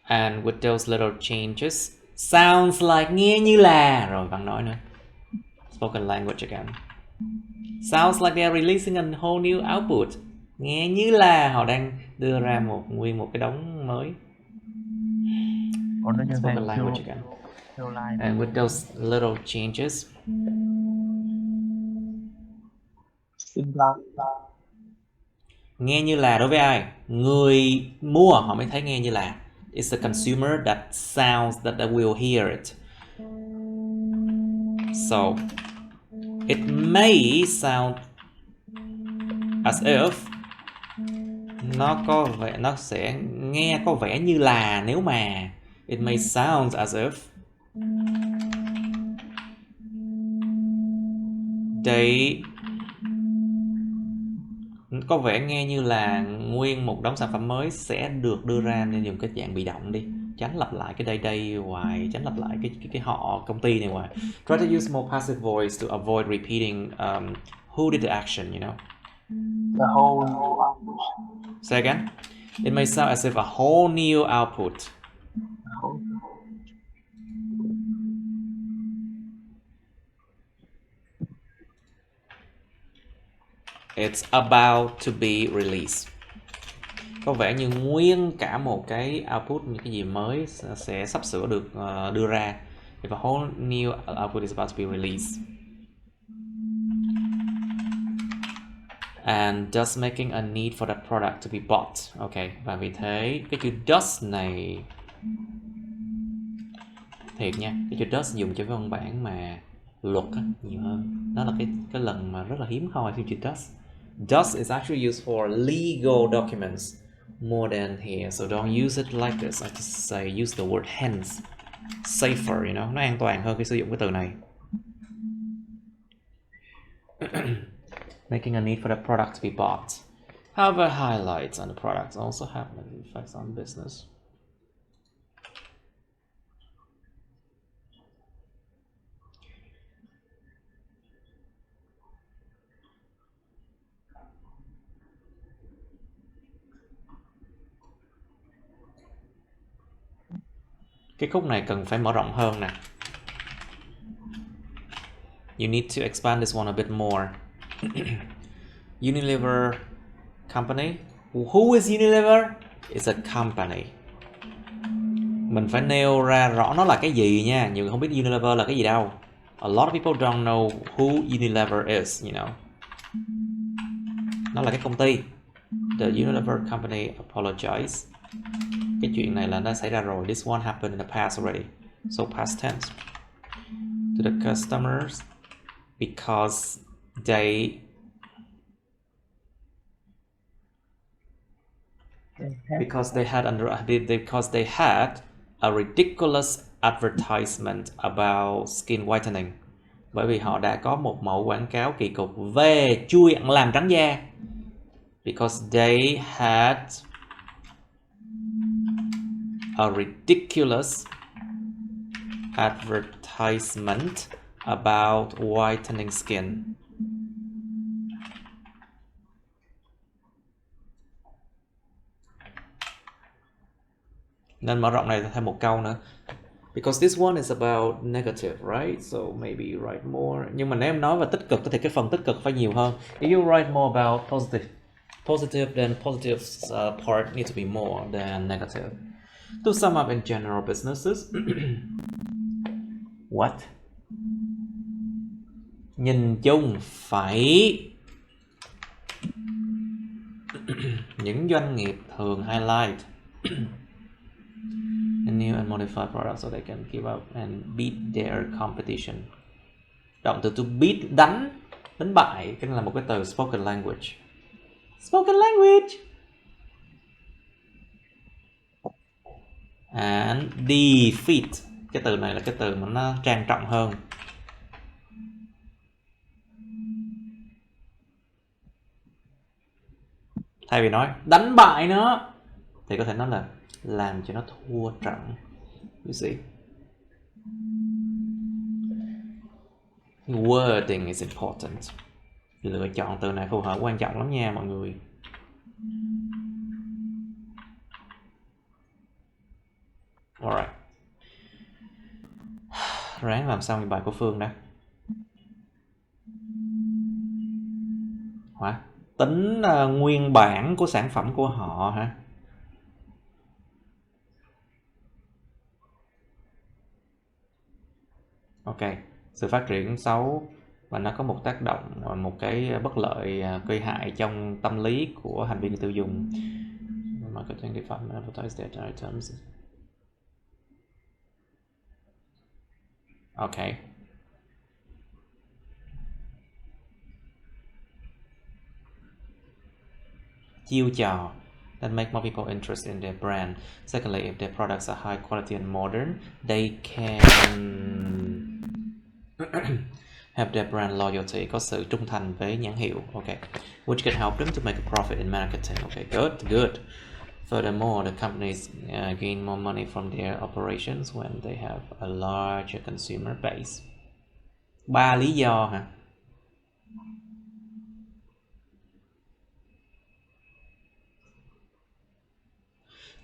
And with those little changes, sounds like, nghe như là, rồi bạn nói nữa. Spoken language again. Sounds like they are releasing a whole new output. Nghe như là họ đang đưa ra nguyên một cái đống mới. Spoken language again. And with those little changes, nghe như là đối với ai? Người mua họ mới thấy nghe như là. It's the consumer that sounds that they will hear it. So it may sound as if, nó sẽ nghe có vẻ như là, nếu mà it may sound as if they, có vẻ nghe như là nguyên một đống sản phẩm mới sẽ được đưa ra, nên dùng cái dạng bị động đi, tránh lặp lại cái đây hoài, tránh lặp lại cái họ công ty này hoài. Try to use more passive voice to avoid repeating who did the action, you know. The whole new output. Say again. It may sound as if a whole new output. It's about to be released. Có vẻ như nguyên cả một cái output, những cái gì mới sẽ sắp sửa được đưa ra. If a whole new output is about to be released. And thus making a need for that product to be bought. Ok, và vì thế cái chữ thus này thiệt nha, cái chữ does dùng cho văn bản mà luật á, nhiều hơn. Đó là cái lần mà rất là hiếm hoi phim chữ does. Does is actually used for legal documents more than here, so don't use it like this. I just say use the word hence. Safer, you know, nó an toàn hơn khi sử dụng cái từ này. Making a need for the product to be bought. However, highlights on the product also have an effect on business. Cái khúc này cần phải mở rộng hơn nè. You need to expand this one a bit more. Unilever company. Who is Unilever? It's a company. Mình phải nêu ra rõ nó là cái gì nha. Nhiều người không biết Unilever là cái gì đâu. A lot of people don't know who Unilever is, you know. Nó là cái công ty. The Unilever company apologized. Cái chuyện này là nó xảy ra rồi. This one happened in the past already. So past tense. To the customers because they had a ridiculous advertisement about skin whitening. Bởi vì họ đã có một mẫu quảng cáo kỳ cục về chui ăn làm trắng da. Because they had a ridiculous advertisement about whitening skin. Nên mở rộng này thêm một câu nữa. Because this one is about negative, right? So maybe write more. Nhưng mà nếu em nói về tích cực thì cái phần tích cực phải nhiều hơn. If you write more about positive, then positive part needs to be more than negative. To sum up in general businesses. What? Nhìn chung phải những doanh nghiệp thường highlight new and modified products so they can keep up and beat their competition. Động từ to beat, đánh bại, cái này là một cái từ spoken language. Spoken language. And defeat, cái từ này là cái từ mà nó trang trọng hơn. Thay vì nói đánh bại nó thì có thể nói là làm cho nó thua trận. You see? Wording is important. Lựa chọn từ này phù hợp quan trọng lắm nha mọi người. Alright. Ráng làm xong bài của Phương đã. Hả? Tính nguyên bản của sản phẩm của họ hả? Ok, sự phát triển xấu và nó có một tác động, một cái bất lợi gây hại trong tâm lý của hành vi người tiêu dùng. Marketing department advertise their items. Ok. Chiêu trò that make more people interested in their brand. Secondly, if their products are high quality and modern, they can have their brand loyalty, có sự trung thành với nhãn hiệu. Okay, which can help them to make a profit in marketing. Okay, good. Furthermore, the companies gain more money from their operations when they have a larger consumer base. 3 lý do hả?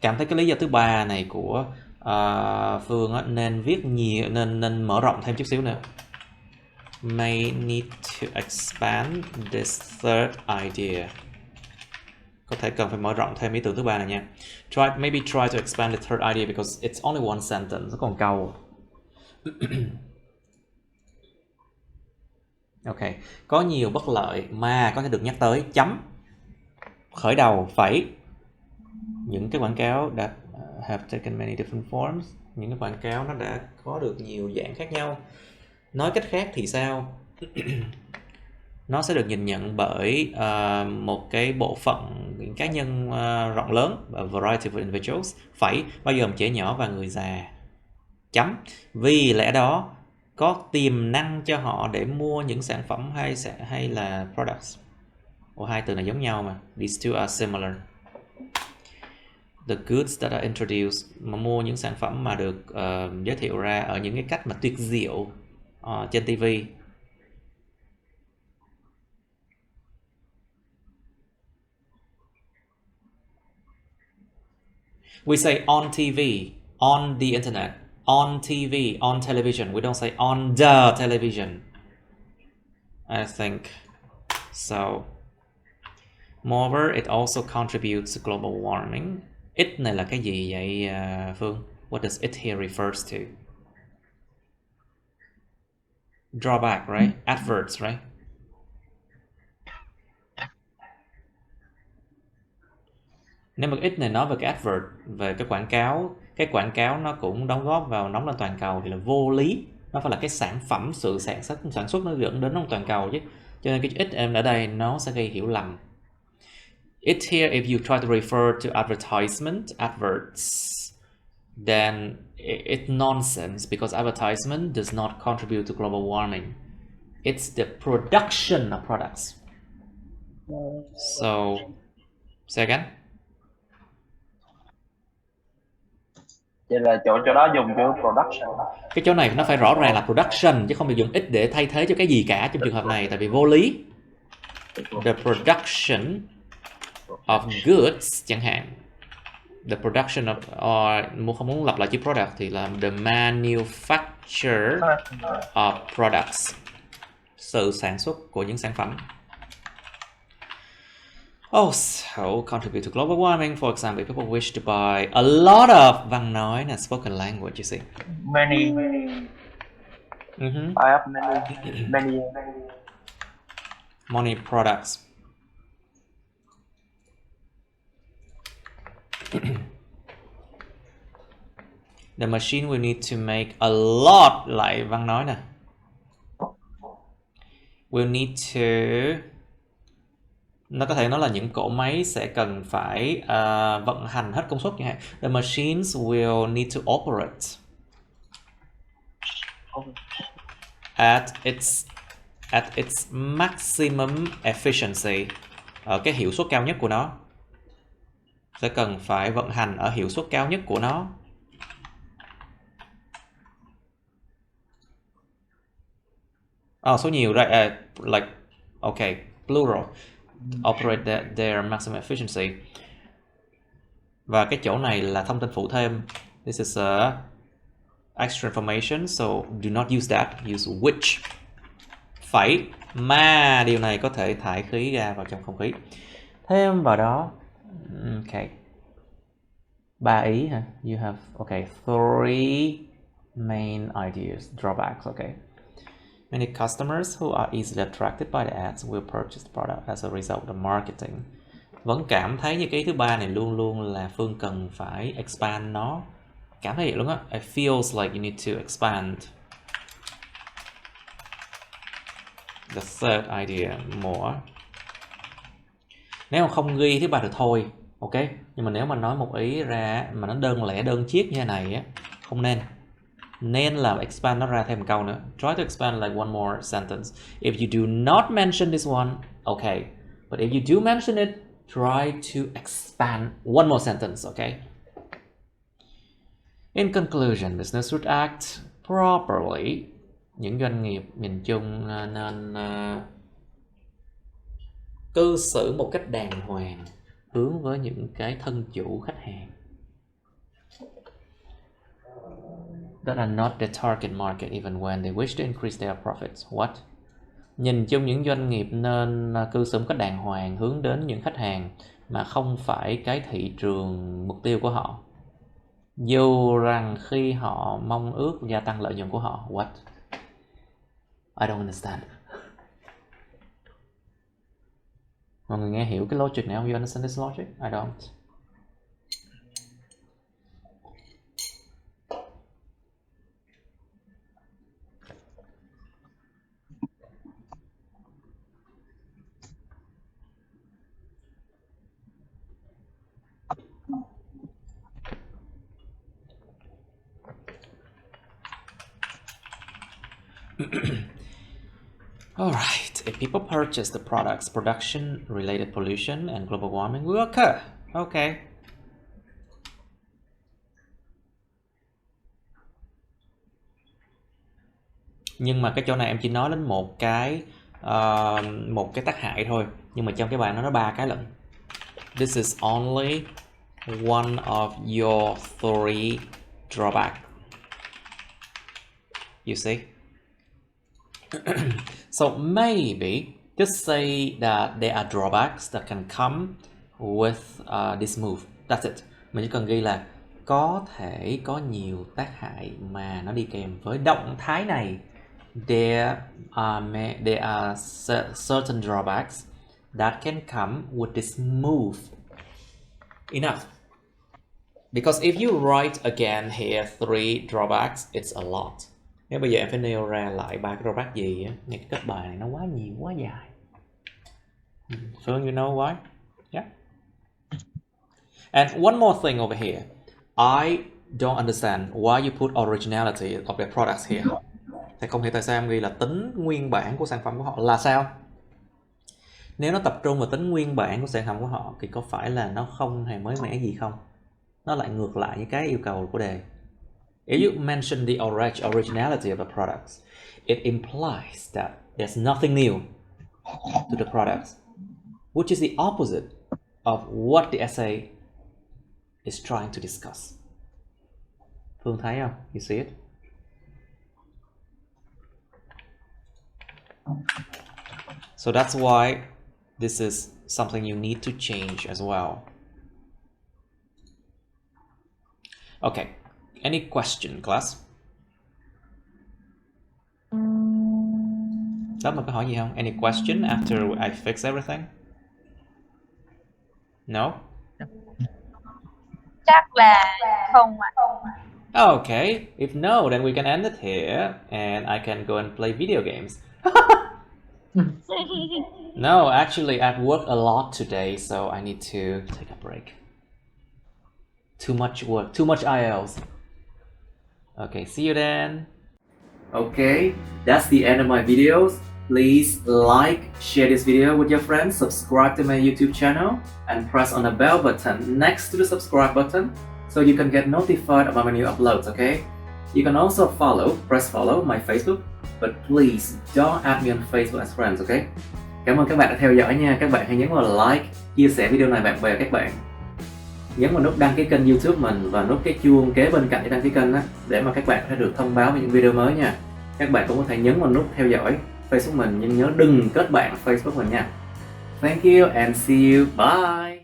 Cảm thấy cái lý do thứ ba này của Phương á, nên viết nhiều, nên mở rộng thêm chút xíu nữa. May need to expand this third idea. Có thể cần phải mở rộng thêm ý tưởng thứ ba này nha. Maybe try to expand the third idea because it's only one sentence. Nó còn câu. Ok. Có nhiều bất lợi mà có thể được nhắc tới. Chấm. Khởi đầu phẩy. Những cái quảng cáo that have taken many different forms. những cái quảng cáo nó đã có được nhiều dạng khác nhau. Nói cách khác thì sao? Nó sẽ được nhìn nhận bởi một cái bộ phận những cá nhân rộng lớn, a variety of individuals, phẩy, bao gồm trẻ nhỏ và người già, chấm. Vì lẽ đó có tiềm năng cho họ để mua những sản phẩm hay là products. Hai từ này giống nhau mà. These two are similar. The goods that are introduced, mà mua những sản phẩm mà được giới thiệu ra ở những cái cách mà tuyệt diệu trên TV. We say on TV, on the internet, on TV, on television. We don't say on the television. I think so. Moreover, it also contributes to global warming. It này là cái gì vậy Phương? What does it here refers to? Drawback, right? Adverts, right? Nếu mà ít này nói về cái advert, về cái quảng cáo nó cũng đóng góp vào nóng lên toàn cầu thì là vô lý. Nó phải là cái sản phẩm, sự sản xuất nó dẫn đến toàn cầu chứ. Cho nên cái ít em ở đây nó sẽ gây hiểu lầm. It here, if you try to refer to adverts, then it's nonsense because advertisement does not contribute to global warming. It's the production of products. So, say again. Vậy là chỗ đó dùng chữ production. Cái chỗ này nó phải rõ ràng là production chứ không được dùng ít để thay thế cho cái gì cả trong trường hợp này, tại vì vô lý. The production of goods chẳng hạn. The production of, không muốn lặp lại chữ product thì là the manufacture of products. Sự sản xuất của những sản phẩm. So contribute to global warming. For example, if people wish to buy a lot of văn nói là spoken language, you see. Many. I have many. Money products. The machine will need to make a lot, lại văn nói nè. Will need to, nó có thể nói là những cỗ máy sẽ cần phải vận hành hết công suất chẳng hạn. The machines will need to operate at its maximum efficiency, ở cái hiệu suất cao nhất của nó. Sẽ cần phải vận hành ở hiệu suất cao nhất của nó. Số nhiều right, like okay, plural. Operate their maximum efficiency. Và cái chỗ này là thông tin phụ thêm. This is extra information, so do not use that. Use which. Phải mà điều này có thể thải khí ra vào trong không khí. Thêm vào đó, okay, 3 ý hả? You have three main ideas, drawbacks. Okay. Many customers who are easily attracted by the ads will purchase the product as a result of marketing. Vẫn cảm thấy như cái thứ ba này luôn luôn là Phương cần phải expand nó. Cảm thấy vậy luôn á. It feels like you need to expand. The third idea more. Nếu mà không ghi thứ ba thì thôi, ok. Nhưng mà nếu mà nói một ý ra mà nó đơn lẻ đơn chiếc như thế này á, không nên. Nên là expand nó ra thêm một câu nữa. Try to expand like one more sentence. If you do not mention this one, okay. But if you do mention it, try to expand one more sentence, okay? In conclusion, business should act properly. Những doanh nghiệp nhìn chung nên cư xử một cách đàng hoàng hướng với những cái thân chủ khách hàng that are not the target market even when they wish to increase their profits. What? Nhìn chung những doanh nghiệp nên cư xử một cách đàng hoàng hướng đến những khách hàng mà không phải cái thị trường mục tiêu của họ, dù rằng khi họ mong ước gia tăng lợi nhuận của họ. What? I don't understand. Mọi người nghe hiểu cái logic này không? You understand this logic? I don't. Alright, if people purchase the products, production-related pollution and global warming will occur. Okay. Nhưng mà cái chỗ này em chỉ nói đến một cái tác hại thôi. Nhưng mà trong cái bài nó nói 3 cái lận. This is only one of your 3 drawbacks. You see? So maybe just say that there are drawbacks that can come with this move. That's it. Mình chỉ cần ghi là có thể có nhiều tác hại mà nó đi kèm với động thái này. There are certain drawbacks that can come with this move. Enough. Because if you write again here 3 drawbacks, it's a lot. Nếu bây giờ em phải nêu ra lại 3 cái drawback gì á, những cái kết bài này nó quá nhiều, quá dài. Phương, you know why? Yeah. And one more thing over here. I don't understand why you put originality of their products here. Thầy không hiểu tại sao em ghi là tính nguyên bản của sản phẩm của họ là sao? Nếu nó tập trung vào tính nguyên bản của sản phẩm của họ thì có phải là nó không hề mới mẻ gì không? Nó lại ngược lại những cái yêu cầu của đề. If you mention the originality of the products, it implies that there's nothing new to the products, which is the opposite of what the essay is trying to discuss. Phương thấy không? You see it? So that's why this is something you need to change as well. Okay, any question, class? Đó, mà có hỏi gì không? Any question after I fix everything? No? Chắc là không ạ. Okay, if no, then we can end it here and I can go and play video games. No, actually I've worked a lot today, so I need to take a break. Too much work, too much IELTS. Okay, see you then. Okay, that's the end of my videos. Please like, share this video with your friends, subscribe to my YouTube channel, and press on the bell button next to the subscribe button so you can get notified about my new uploads, okay? You can also press follow my Facebook, but please don't add me on Facebook as friends, okay? Cảm ơn các bạn đã theo dõi nha. Các bạn hãy nhấn vào like, chia sẻ video này bạn bè các bạn. Nhấn vào nút đăng ký kênh YouTube mình và nút cái chuông kế bên cạnh để đăng ký kênh đó, để mà các bạn sẽ được thông báo về những video mới nha. Các bạn cũng có thể nhấn vào nút theo dõi Facebook mình, nhưng nhớ đừng kết bạn Facebook mình nha. Thank you and see you. Bye.